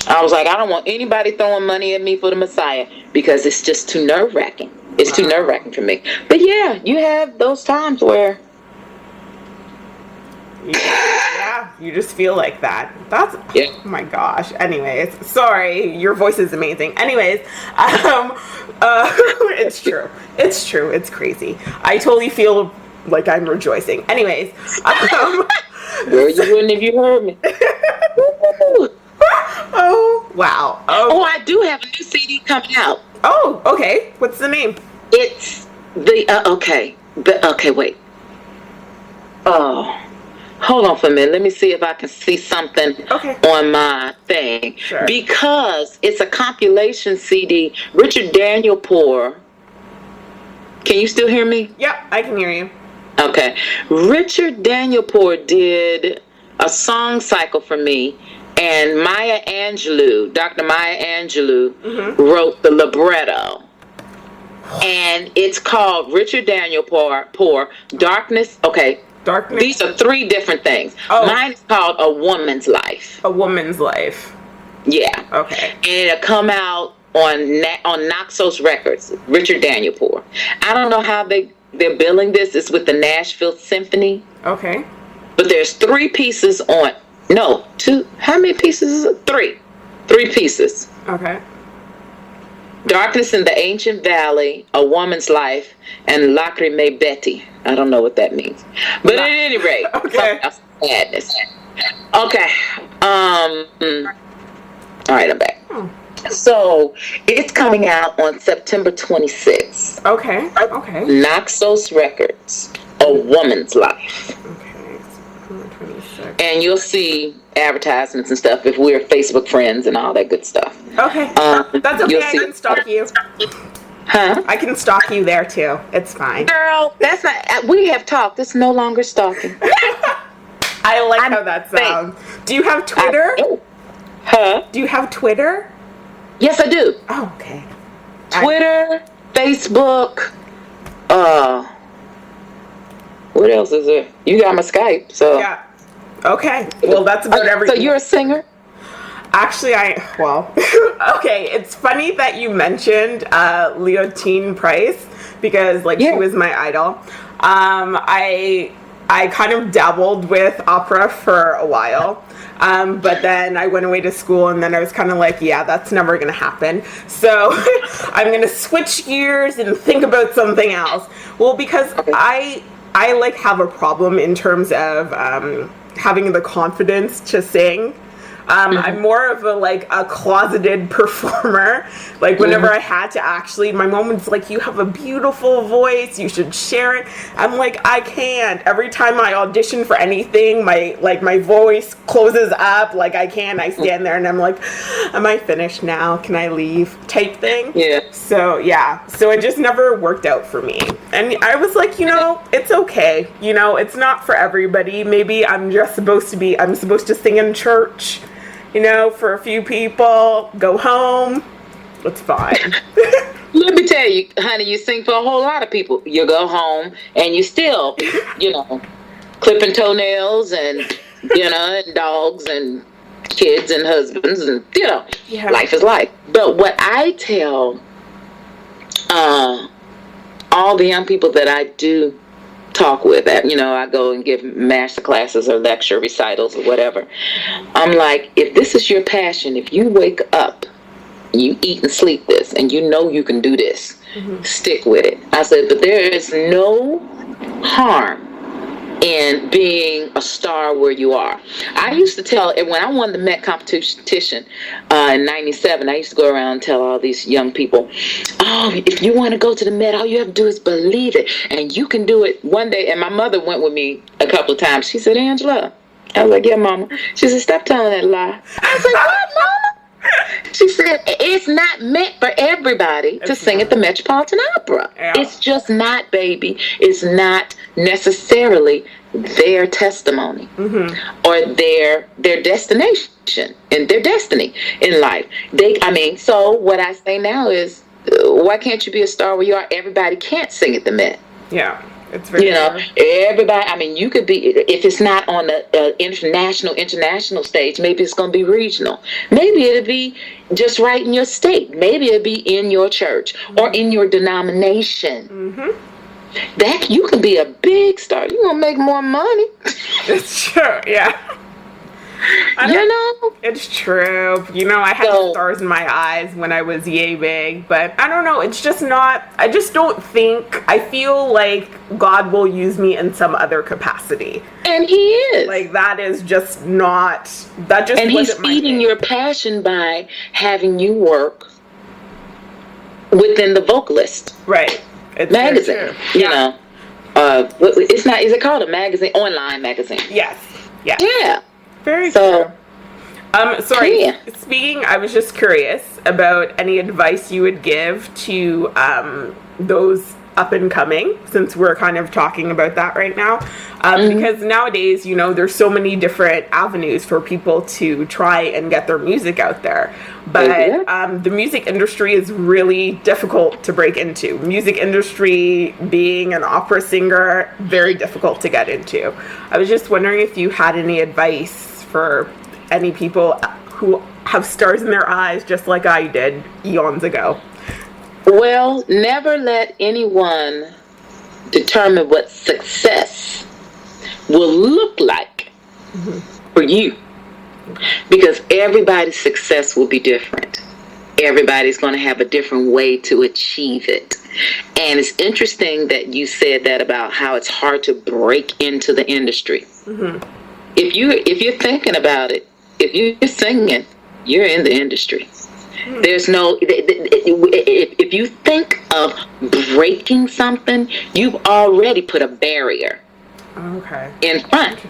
I was like, I don't want anybody throwing money at me for the Messiah because it's just too nerve-wracking. It's too nerve-wracking for me. But yeah, you have those times where... Yeah, you just feel like that. That's, oh my gosh. Anyways, sorry, your voice is amazing. Anyways, it's true. It's true. It's crazy. I totally feel like I'm rejoicing. Anyways, girl, you wouldn't if you heard me. Oh, wow. Oh, I do have a new CD coming out. Oh, okay. What's the name? It's the, okay, wait. Oh, hold on for a minute. Let me see if I can see something on my thing. Sure. Because it's a compilation CD. Richard Daniel Poor. Can you still hear me? Yep, I can hear you. Okay. Richard Daniel Poor did a song cycle for me. And Maya Angelou, Dr. Maya Angelou, wrote the libretto. And it's called Richard Daniel Poor, Darkness. Okay. Darkness. These are three different things. Oh. Mine is called A Woman's Life. A Woman's Life. Yeah. Okay. And it'll come out on Naxos Records, Richard Daniel Poor. I don't know how they're billing this. It's with the Nashville Symphony. Okay. But there's three pieces on... No, two. How many pieces is it? Three. Three pieces. Okay. Darkness in the Ancient Valley, A Woman's Life, and Lacrime Betty. I don't know what that means. But at any rate, sadness. Okay. All right, I'm back. So, it's coming out on September 26th. Okay. Okay. Naxos Records, A Woman's Life. Okay. September 26th. And you'll see advertisements and stuff if we're Facebook friends and all that good stuff. Okay. That's okay. I can stalk you. Huh? I can stalk you there too. It's fine. Girl, that's not... We have talked. It's no longer stalking. I like how that sounds. Do you have Twitter? Huh? Do you have Twitter? Yes, I do. Oh, okay. Twitter, Facebook, what else is there? You got my Skype, so... Yeah. Okay. Well, that's about everything. So you're a singer? Actually, okay, it's funny that you mentioned Leontine Price because, she was my idol. I kind of dabbled with opera for a while, but then I went away to school, and then I was kind of like, yeah, that's never going to happen. So I'm going to switch gears and think about something else. Well, because I have a problem in terms of having the confidence to sing. I'm more of a closeted performer. Whenever I had to actually, my mom was like, you have a beautiful voice, you should share it. I'm like, I can't. Every time I audition for anything, my voice closes up, I stand there and I'm like, am I finished now? Can I leave? Type thing. Yeah. So it just never worked out for me. And I was like, it's okay. It's not for everybody. Maybe I'm supposed to sing in church. For a few people, go home, it's fine. Let me tell you, honey, you sing for a whole lot of people. You go home and you still, clipping toenails and, and dogs and kids and husbands and, life is life. But what I tell all the young people that I do talk with, I go and give master classes or lecture recitals or whatever. I'm like, if this is your passion, if you wake up, you eat and sleep this, and you can do this, stick with it. I said, but there is no harm in being a star where you are. I used to tell, when I won the Met competition in 97, I used to go around and tell all these young people, oh, if you want to go to the Met, all you have to do is believe it, and you can do it one day. And my mother went with me a couple of times. She said, Angela. I was like, yeah, Mama. She said, stop telling that lie. I said, what, Mama? She said, it's not meant for everybody to sing at the Metropolitan Opera. Yeah. It's just not, baby. It's not necessarily their testimony or their destination and their destiny in life. So what I say now is, why can't you be a star where you are? Everybody can't sing at the Met. Yeah, it's very everybody. I mean, you could be, if it's not on the international stage, maybe it's going to be regional. Maybe it'll be just right in your state. Maybe it'll be in your church or in your denomination. Mm-hmm. That you can be a big star. You're going to make more money. It's true, yeah. It's true. I had stars in my eyes when I was yay big, but I don't know. It's just not. I just don't think. I feel like God will use me in some other capacity, and He is. Like that is just not. That just. And He's feeding your passion by having you work within the Vocalist, right? It's magazine. It's not. Is it called a magazine? Online magazine? Yes. Yeah. Yeah. Very true. Sorry. Yeah. Speaking, I was just curious about any advice you would give to those up and coming, since we're kind of talking about that right now. Because nowadays, there's so many different avenues for people to try and get their music out there. But the music industry is really difficult to break into. Music industry, being an opera singer, very difficult to get into. I was just wondering if you had any advice for any people who have stars in their eyes, just like I did eons ago. Well, never let anyone determine what success will look like for you. Because everybody's success will be different. Everybody's going to have a different way to achieve it. And it's interesting that you said that about how it's hard to break into the industry. Mm-hmm. If you're thinking about it, if you're singing, you're in the industry. There's no, if you think of breaking something, you've already put a barrier in front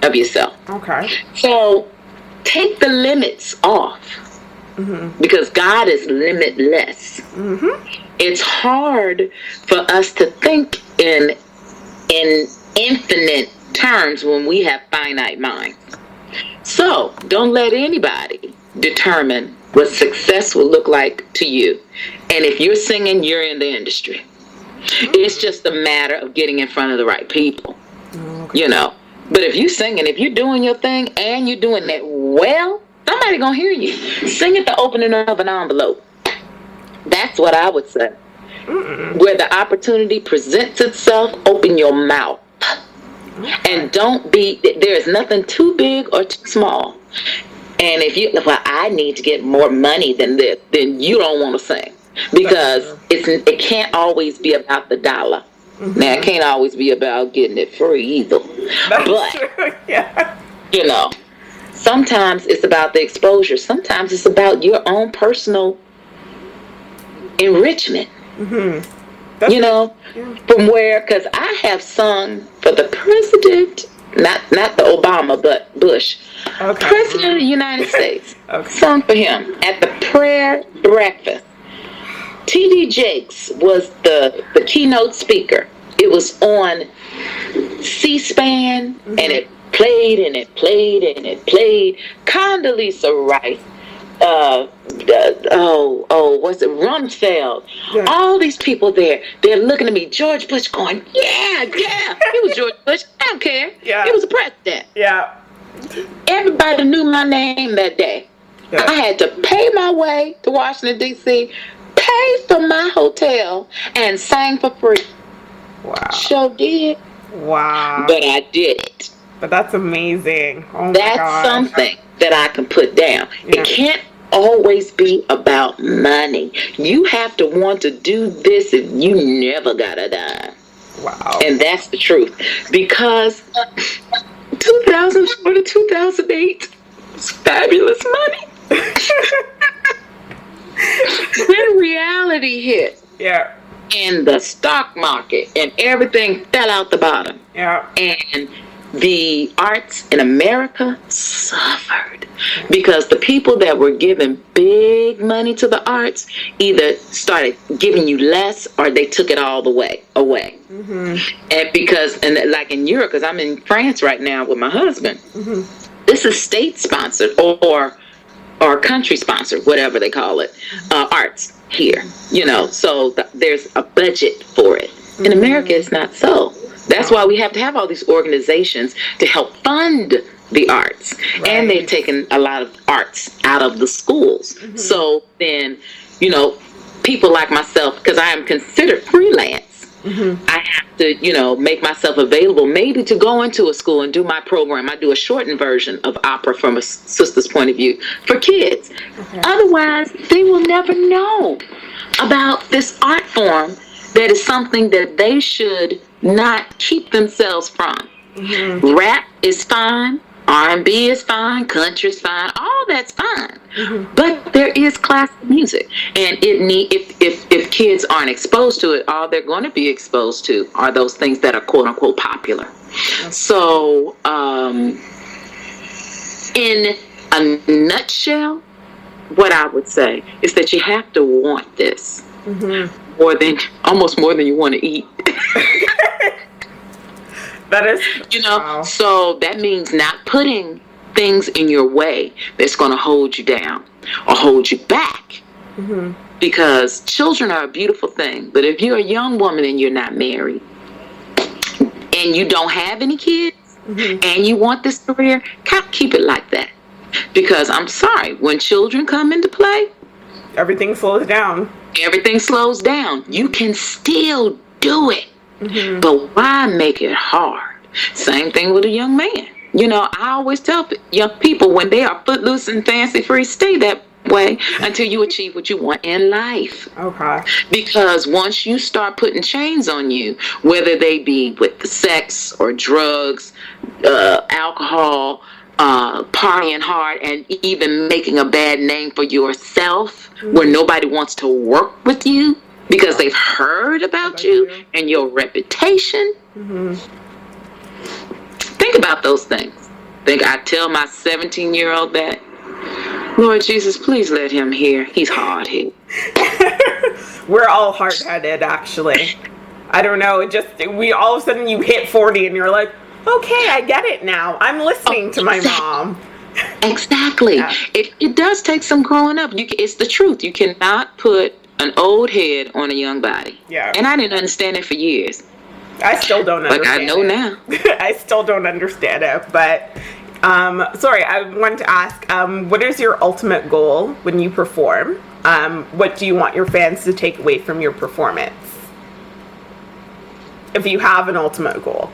of yourself. Okay. So take the limits off, because God is limitless. It's hard for us to think in infinite terms when we have finite minds. So don't let anybody determine what success will look like to you. And if you're singing, you're in the industry. It's just a matter of getting in front of the right people. But if you're singing, if you're doing your thing and you're doing that well, somebody gonna hear you. Sing at the opening of an envelope. That's what I would say. Where the opportunity presents itself, open your mouth. And don't be, there's nothing too big or too small. And if I need to get more money than this, then you don't want to sing. Because it can't always be about the dollar. Now, it can't always be about getting it free either. But, sometimes it's about the exposure. Sometimes it's about your own personal enrichment. From where, because I have sung for the president, not the Obama, but Bush, President of the United States, sung for him at the prayer breakfast. T.D. Jakes was the keynote speaker. It was on C-SPAN, and it played and it played and it played. Condoleezza Rice, what's it, Rumsfeld, all these people there, they're looking at me, George Bush going, yeah, it was George Bush, I don't care, it was a president. Everybody knew my name that day. I had to pay my way to Washington, D.C., pay for my hotel, and sang for free. Wow. Sure did. Wow. But I did it. But that's amazing. Oh my That's gosh. something that I can put down. It can't always be about money. You have to want to do this and you never got a dime. Wow. And that's the truth. Because 2004 to 2008 was fabulous money. When reality hit. And the stock market and everything fell out the bottom. And the arts in America suffered because the people that were giving big money to the arts either started giving you less or they took it all the way away. And like in Europe, because I'm in France right now with my husband, this is state sponsored or country sponsored, whatever they call it, arts. here, so there's a budget for it. In America, it's not so. That's why we have to have all these organizations to help fund the arts. Right. And they've taken a lot of arts out of the schools. So then, people like myself, because I am considered freelance, I have to, make myself available maybe to go into a school and do my program. I do a shortened version of opera from a sister's point of view for kids. Okay. Otherwise, they will never know about this art form that is something that they should not keep themselves from. Rap is fine. R&B is fine, country is fine, all that's fine. But there is classical music, and if kids aren't exposed to it, all they're going to be exposed to are those things that are quote unquote popular. So, in a nutshell, what I would say is that you have to want this almost more than you want to eat. That is, wow. So that means not putting things in your way that's going to hold you down or hold you back. Because children are a beautiful thing. But if you're a young woman and you're not married and you don't have any kids and you want this career, keep it like that. Because I'm sorry, when children come into play, everything slows down. Everything slows down. You can still do it. But why make it hard? Same thing with a young man. I always tell young people, when they are footloose and fancy free, stay that way until you achieve what you want in life. Okay. Because once you start putting chains on you, whether they be with the sex or drugs, alcohol, partying hard, and even making a bad name for yourself, where nobody wants to work with you, because they've heard about you and your reputation. Think about those things. I tell my 17-year-old that, Lord Jesus, please let him hear. He's hard-headed. We're all hard-headed, actually. I don't know. All of a sudden you hit 40 and you're like, okay, I get it now. I'm listening to my mom. Exactly. Yeah. It does take some growing up. It's the truth. You cannot put an old head on a young body. Yeah. And I didn't understand it for years. I still don't understand it. But I know now. I still don't understand it. But, sorry, I wanted to ask, what is your ultimate goal when you perform? What do you want your fans to take away from your performance? If you have an ultimate goal.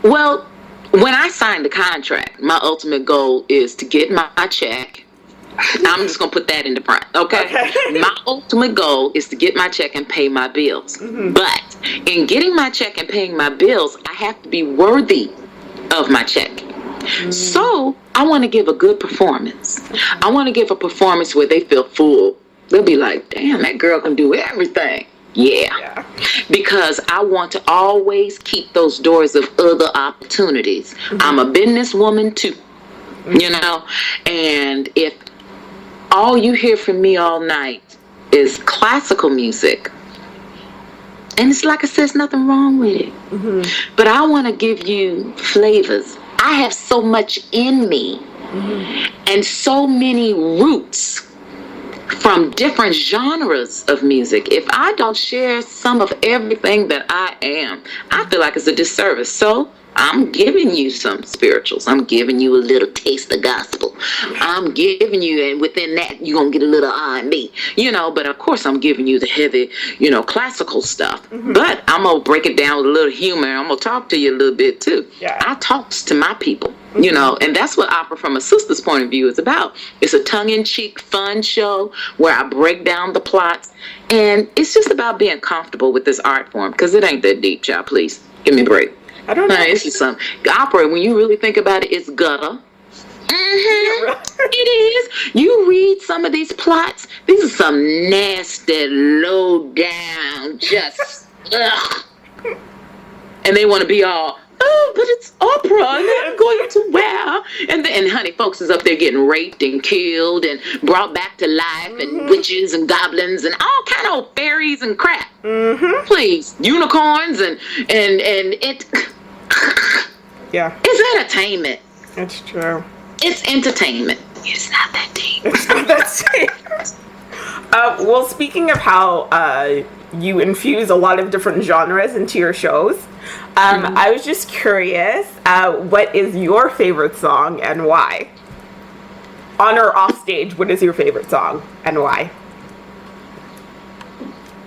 Well, when I signed the contract, my ultimate goal is to get my check. I'm just going to put that in the front, okay? My ultimate goal is to get my check and pay my bills. But in getting my check and paying my bills, I have to be worthy of my check. So I want to give a good performance. I want to give a performance where they feel full. They'll be like, damn, that girl can do everything. Yeah. Because I want to always keep those doors of other opportunities. I'm a businesswoman too, and if all you hear from me all night is classical music, and it's like I said, there's nothing wrong with it. But I want to give you flavors. I have so much in me and so many roots from different genres of music. If I don't share some of everything that I am, I feel like it's a disservice. So I'm giving you some spirituals. I'm giving you a little taste of gospel. I'm giving you, and within that, you're going to get a little R&B, but of course I'm giving you the heavy, classical stuff. But I'm going to break it down with a little humor. I'm going to talk to you a little bit too. I talks to my people, and that's what Opera from a Sister's Point of View is about. It's a tongue-in-cheek, fun show where I break down the plots, and it's just about being comfortable with this art form, because it ain't that deep, child. Please, give me a break. I don't know. It's just some opera. When you really think about it, it's gutter. It is. You read some of these plots. These are some nasty, low down, just ugh. And they want to be all, but it's opera, and they're going to wow. And honey, folks is up there getting raped and killed and brought back to life, and witches and goblins and all kind of fairies and crap. Please, unicorns and it. Yeah. It's entertainment. It's true. It's entertainment. It's not that deep. It's not that deep. Well, speaking of how you infuse a lot of different genres into your shows, I was just curious, what is your favorite song and why? On or off stage, what is your favorite song and why?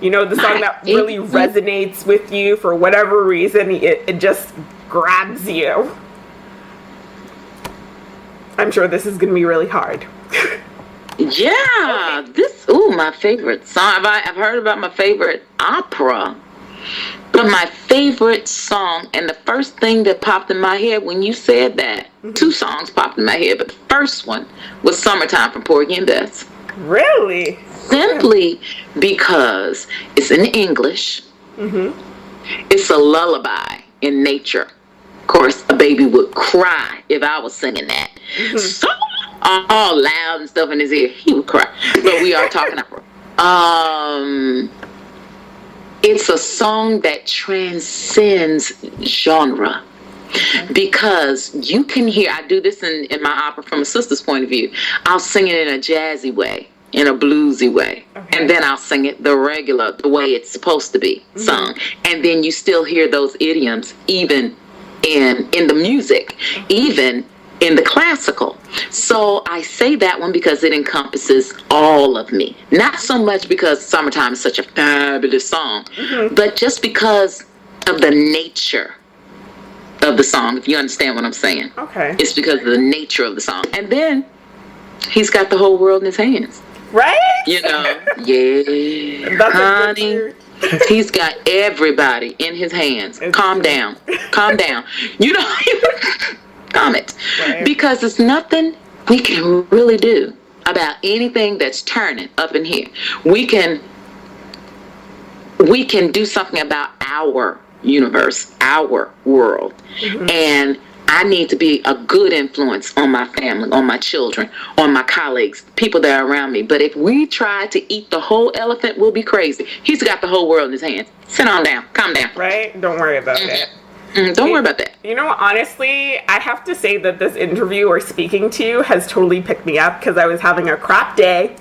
You know, the song that really resonates with you for whatever reason, it just grabs you. I'm sure this is going to be really hard. Yeah, Okay. my favorite song. I've heard about my favorite opera, but my favorite song, and the first thing that popped in my head when you said that, two songs popped in my head, but the first one was Summertime from Porgy and Bess. Really? Simply because it's in English. It's a lullaby in nature. Of course, a baby would cry if I was singing that. So all loud and stuff in his ear, he would cry. But we are talking opera. It's a song that transcends genre. Because you can hear, I do this in my opera from a sister's point of view. I'll sing it in a jazzy way, in a bluesy way. Okay. And then I'll sing it the way it's supposed to be sung. And then you still hear those idioms even in the music, even in the classical. So I say that one because it encompasses all of me. Not so much because Summertime is such a fabulous song, but just because of the nature of the song, if you understand what I'm saying. Okay. It's because of the nature of the song. And then he's got the whole world in his hands. Right? You know, yeah, That's a honey. good He's got everybody in his hands. Calm down. Calm down. You know, calm it. Right. Because it's nothing we can really do about anything that's turning up in here. We can do something about our universe, our world. And I need to be a good influence on my family, on my children, on my colleagues, people that are around me. But if we try to eat the whole elephant, we'll be crazy. He's got the whole world in his hands. Sit on down. Calm down. Right? Don't worry about it. Don't worry about that. You know, honestly, I have to say that this interview or speaking to you has totally picked me up because I was having a crap day.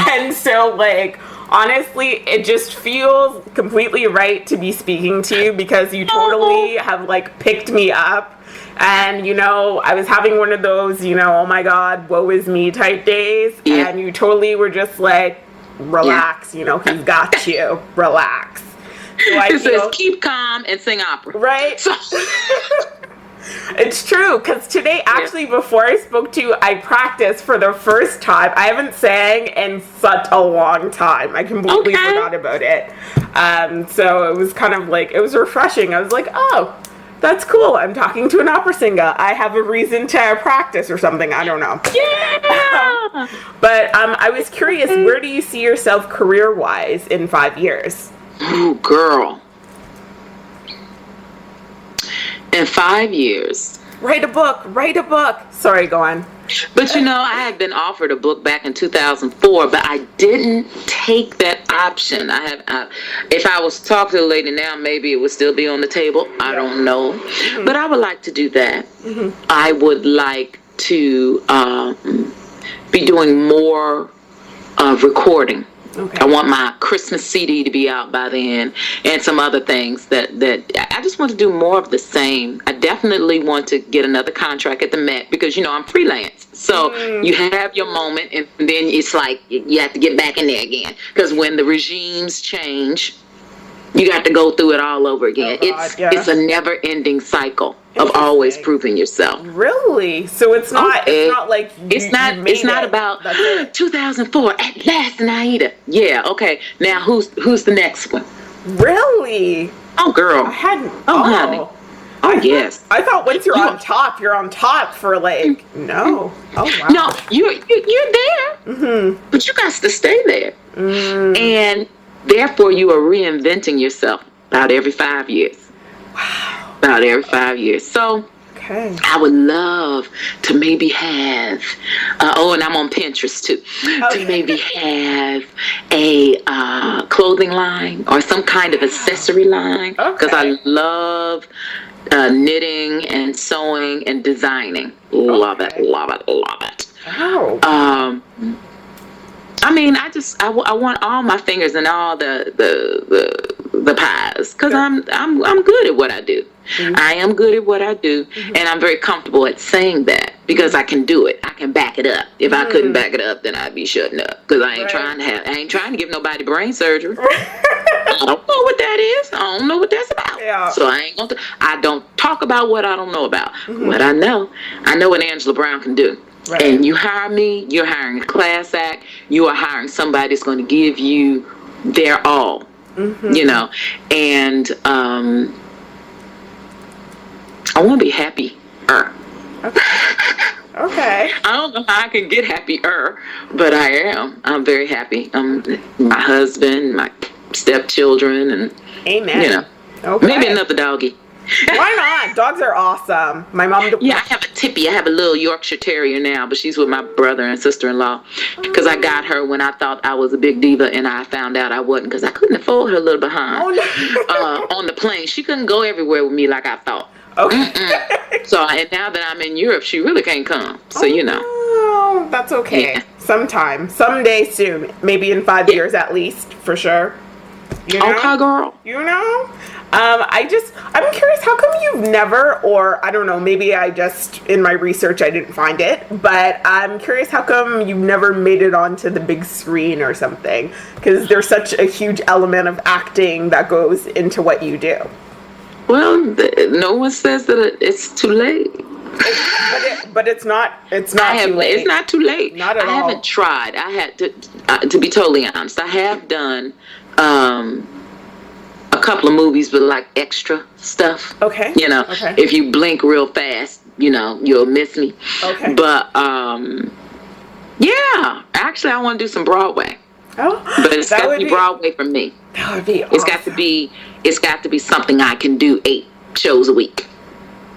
And so, like, honestly, it just feels completely right to be speaking to you because you totally have, like, picked me up. And, you know, I was having one of those, you know, oh my God, woe is me type days. Yeah. And you totally were just like, relax, you know, he's got you. Relax. So It says keep calm and sing opera. Right? So, it's true, because today, actually, before I spoke to you, I practiced for the first time. I haven't sang in such a long time. I completely forgot about it. So it was kind of like, it was refreshing. I was like, oh, that's cool. I'm talking to an opera singer. I have a reason to practice or something. I don't know. yeah. But I was curious, where do you see yourself career-wise in 5 years? Oh, girl. In 5 years. Write a book. Write a book. Sorry, go on. But you know, I had been offered a book back in 2004, but I didn't take that option. If I was talking to the lady now, maybe it would still be on the table. I don't know. But I would like to do that. I would like to be doing more recording. Okay. I want my Christmas CD to be out by then, and some other things that I just want to do more of the same. I definitely want to get another contract at the Met because, you know, I'm freelance. So you have your moment, and then it's like you have to get back in there again. Because when the regimes change, you got to go through it all over again. Oh God, it's a never-ending cycle of always proving yourself. Really? So it's not like it's not about 2004 at last, Naida. Yeah, okay. Now who's the next one? Really? Oh, girl. I hadn't. Honey. Oh, yes. I thought once you're on top, you're on top for like no. Oh wow. No, you're there. But you got to stay there. And therefore, you are reinventing yourself about every 5 years. Wow. About every 5 years. So Okay. I would love to maybe have, and I'm on Pinterest too, to maybe have a clothing line or some kind of accessory line, because I love knitting and sewing and designing. Love it, love it, love it. Oh. mean, I want all my fingers in all the pies, because I'm good at what I do. Mm-hmm. I am good at what I do, mm-hmm. and I'm very comfortable at saying that because I can do it. I can back it up. If I couldn't back it up, then I'd be shutting up, because I ain't trying to give nobody brain surgery. I don't know what that is. I don't know what that's about. Yeah. So I don't talk about what I don't know about. Mm-hmm. What I know what Angela Brown can do. Right. And you hire me, you're hiring a class act. You are hiring somebody that's going to give you their all. Mm-hmm. You know, and I want to be happy. Okay. I don't know how I can get happier, but I am. I'm very happy. My husband, my stepchildren, and amen. You know, okay. Maybe another doggy. Why not? Dogs are awesome. My mom. Yeah, I have a Tippy. I have a little Yorkshire Terrier now, but she's with my brother and sister-in-law, because I got her when I thought I was a big diva, and I found out I wasn't, because I couldn't afford her little behind. Oh, no. On the plane, she couldn't go everywhere with me like I thought. Okay. So, and now that I'm in Europe, she really can't come. So, you know. Oh, that's okay. Yeah. Someday soon, maybe in 5 years at least, for sure. You know? Okay, girl. You know? I'm curious, how come you've never, or I don't know, maybe in my research I didn't find it, but I'm curious how come you've never made it onto the big screen or something, because there's such a huge element of acting that goes into what you do. Well, no one says that it's too late. But it's not too late. It's not too late. Not at all. I haven't tried. I had to be totally honest, I have done a couple of movies with like extra stuff. Okay. You know, if you blink real fast, you know, you'll miss me. Okay. But yeah, actually I want to do some Broadway. Oh. But it's got to be Broadway for me. That would be awesome. It's got to be something I can do 8 shows a week.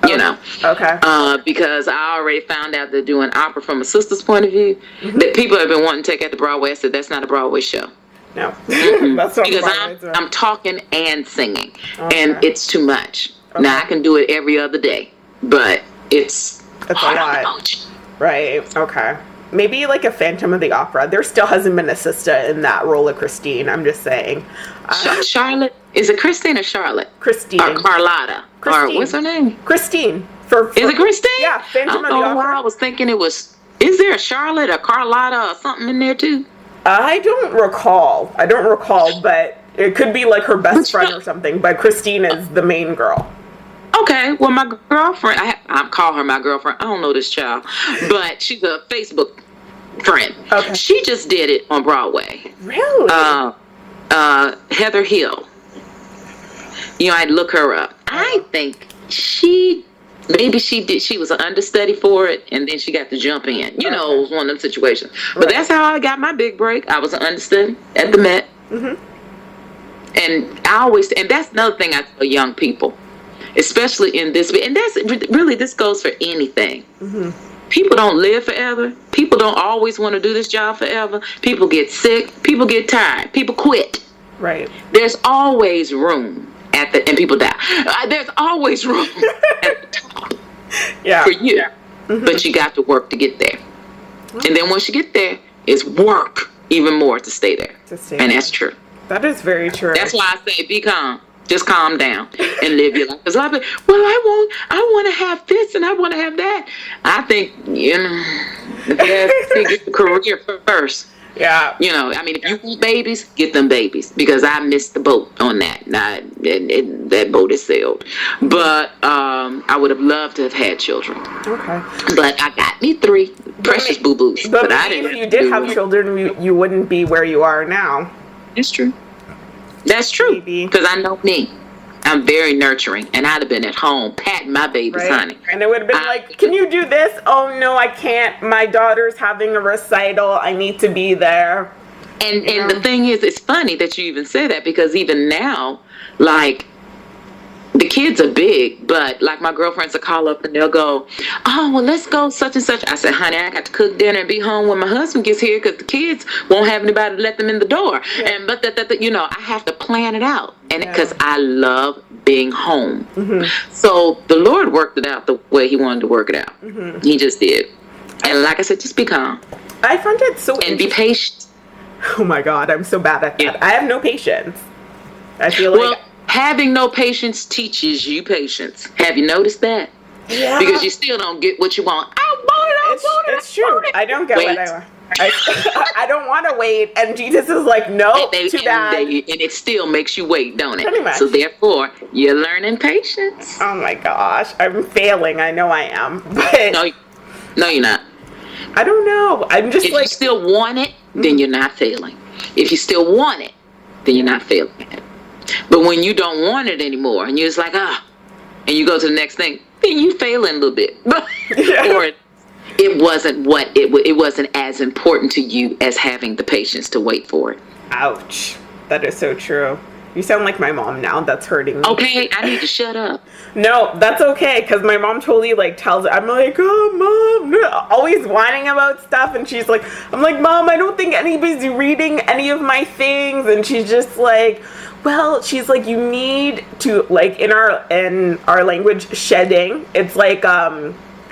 You know. Okay. Because I already found out that doing opera from a sister's point of view, mm-hmm. that people have been wanting to take at the Broadway. I said, that's not a Broadway show. No. That's not because I'm talking and singing, and it's too much. Okay. Now I can do it every other day, but it's a lot. Right. Okay. Maybe like a Phantom of the Opera. There still hasn't been a sister in that role of Christine. I'm just saying. Charlotte, is it Christine or Charlotte? Christine. Or Carlotta. Christine. Or what's her name? Christine. Is it Christine? Yeah. Phantom of the Opera. Why I was thinking it was. Is there a Charlotte or Carlotta or something in there too? I don't recall, but it could be like her best friend or something. But Christine is the main girl. Okay, well, my girlfriend, I call her my girlfriend. I don't know this child, but she's a Facebook friend. Okay. She just did it on Broadway. Really? Heather Hill. You know, I'd look her up. I think maybe she did. She was an understudy for it, and then she got to jump in. You know, it was one of them situations. But that's how I got my big break. I was an understudy at the Met. Mm-hmm. And that's another thing I tell young people, especially in this, and that's really, this goes for anything. Mm-hmm. People don't live forever. People don't always want to do this job forever. People get sick. People get tired. People quit. Right. There's always room and people die. There's always room at the top for you. Mm-hmm. But you got to work to get there. Mm-hmm. And then once you get there, it's work even more to stay there. That's true. That is very true. That's why I say be calm. Just calm down and live your life. Because I think, I want to have this and I want to have that. I think, you know, get the career first. Yeah. You know, I mean, if you want babies, get them babies. Because I missed the boat on that. That boat is sailed. But I would have loved to have had children. Okay. But I got me 3 precious boo-boos. But I didn't. If you did have children, you wouldn't be where you are now. It's true. That's true. Because I know me. I'm very nurturing, and I'd have been at home patting my babies, honey. And it would have been like, can you do this? Oh, no, I can't. My daughter's having a recital. I need to be there. And the thing is, it's funny that you even say that, because even now, like, the kids are big, but like my girlfriends will call up and they'll go, oh, well, let's go such and such. I said, honey, I got to cook dinner and be home when my husband gets here, because the kids won't have anybody to let them in the door. Yeah. And but you know, I have to plan it out, and because I love being home. Mm-hmm. So the Lord worked it out the way He wanted to work it out. Mm-hmm. He just did. And like I said, just be calm. I find it so and be patient. Oh my God, I'm so bad at that. Yeah. I have no patience. I feel like... Well, having no patience teaches you patience. Have you noticed that? Yeah. Because you still don't get what you want. I want it. It's true. I don't get what I want. I don't want to wait. And Jesus is like, no, too bad. And it still makes you wait, don't it? Pretty much. So therefore, you're learning patience. Oh my gosh. I'm failing. I know I am. But No, you're not. I don't know. I'm just If you still want it, then you're not failing. If you still want it, then you're not failing. But when you don't want it anymore, and you're just like, and you go to the next thing, then you failing a little bit. Or it wasn't as important to you as having the patience to wait for it. Ouch. That is so true. You sound like my mom now. That's hurting me. Okay, I need to shut up. No, that's okay, because my mom totally, like, tells it. I'm like, oh, Mom, always whining about stuff, and she's like, I'm like, Mom, I don't think anybody's reading any of my things, and she's just like, well, she's like, you need to, like, in our language, shedding, it's like,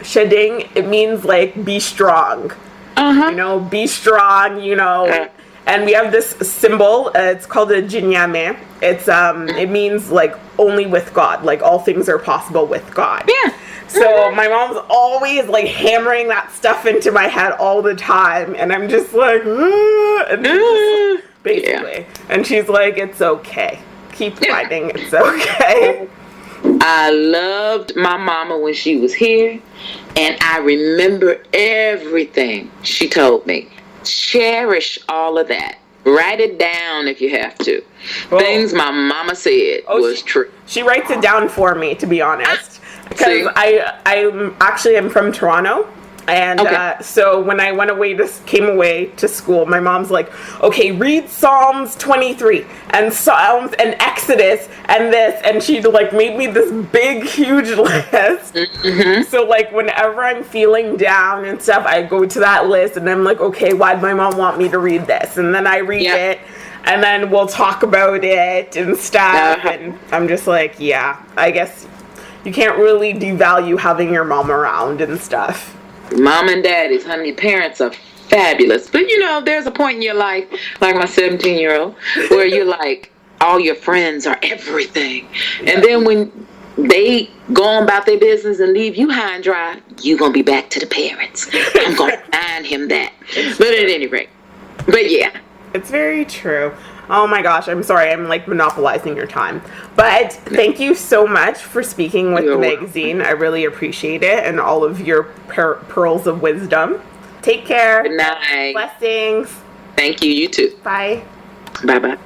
shedding, it means, like, be strong. You know, be strong, you know. And we have this symbol, it's called a jinyame. It's, it means, like, only with God. Like, all things are possible with God. Yeah. So my mom's always, like, hammering that stuff into my head all the time. And I'm just like, and just, basically. Yeah. And she's like, it's okay. Keep fighting. It's okay. I loved my mama when she was here. And I remember everything she told me. Cherish all of that. Write it down if you have to. Things my mama said was true. She writes it down for me, to be honest. Because I'm from Toronto. And so when I came away to school, my mom's like, okay, read Psalms 23 and Psalms and Exodus and this. And she like made me this big, huge list. So like whenever I'm feeling down and stuff, I go to that list and I'm like, okay, why'd my mom want me to read this? And then I read it and then we'll talk about it and stuff. And I'm just like, yeah, I guess you can't really devalue having your mom around and stuff. Mom and daddies, honey, parents are fabulous. But, you know, there's a point in your life, like my 17-year-old, where you're like, all your friends are everything. And then when they go on about their business and leave you high and dry, you going to be back to the parents. I'm going to remind him that. But at any rate. But, yeah. It's very true. Oh my gosh, I'm sorry, I'm like monopolizing your time. But thank you so much for speaking with the magazine. I really appreciate it and all of your pearls of wisdom. Take care. Good night. Blessings. Thank you, you too. Bye. Bye-bye.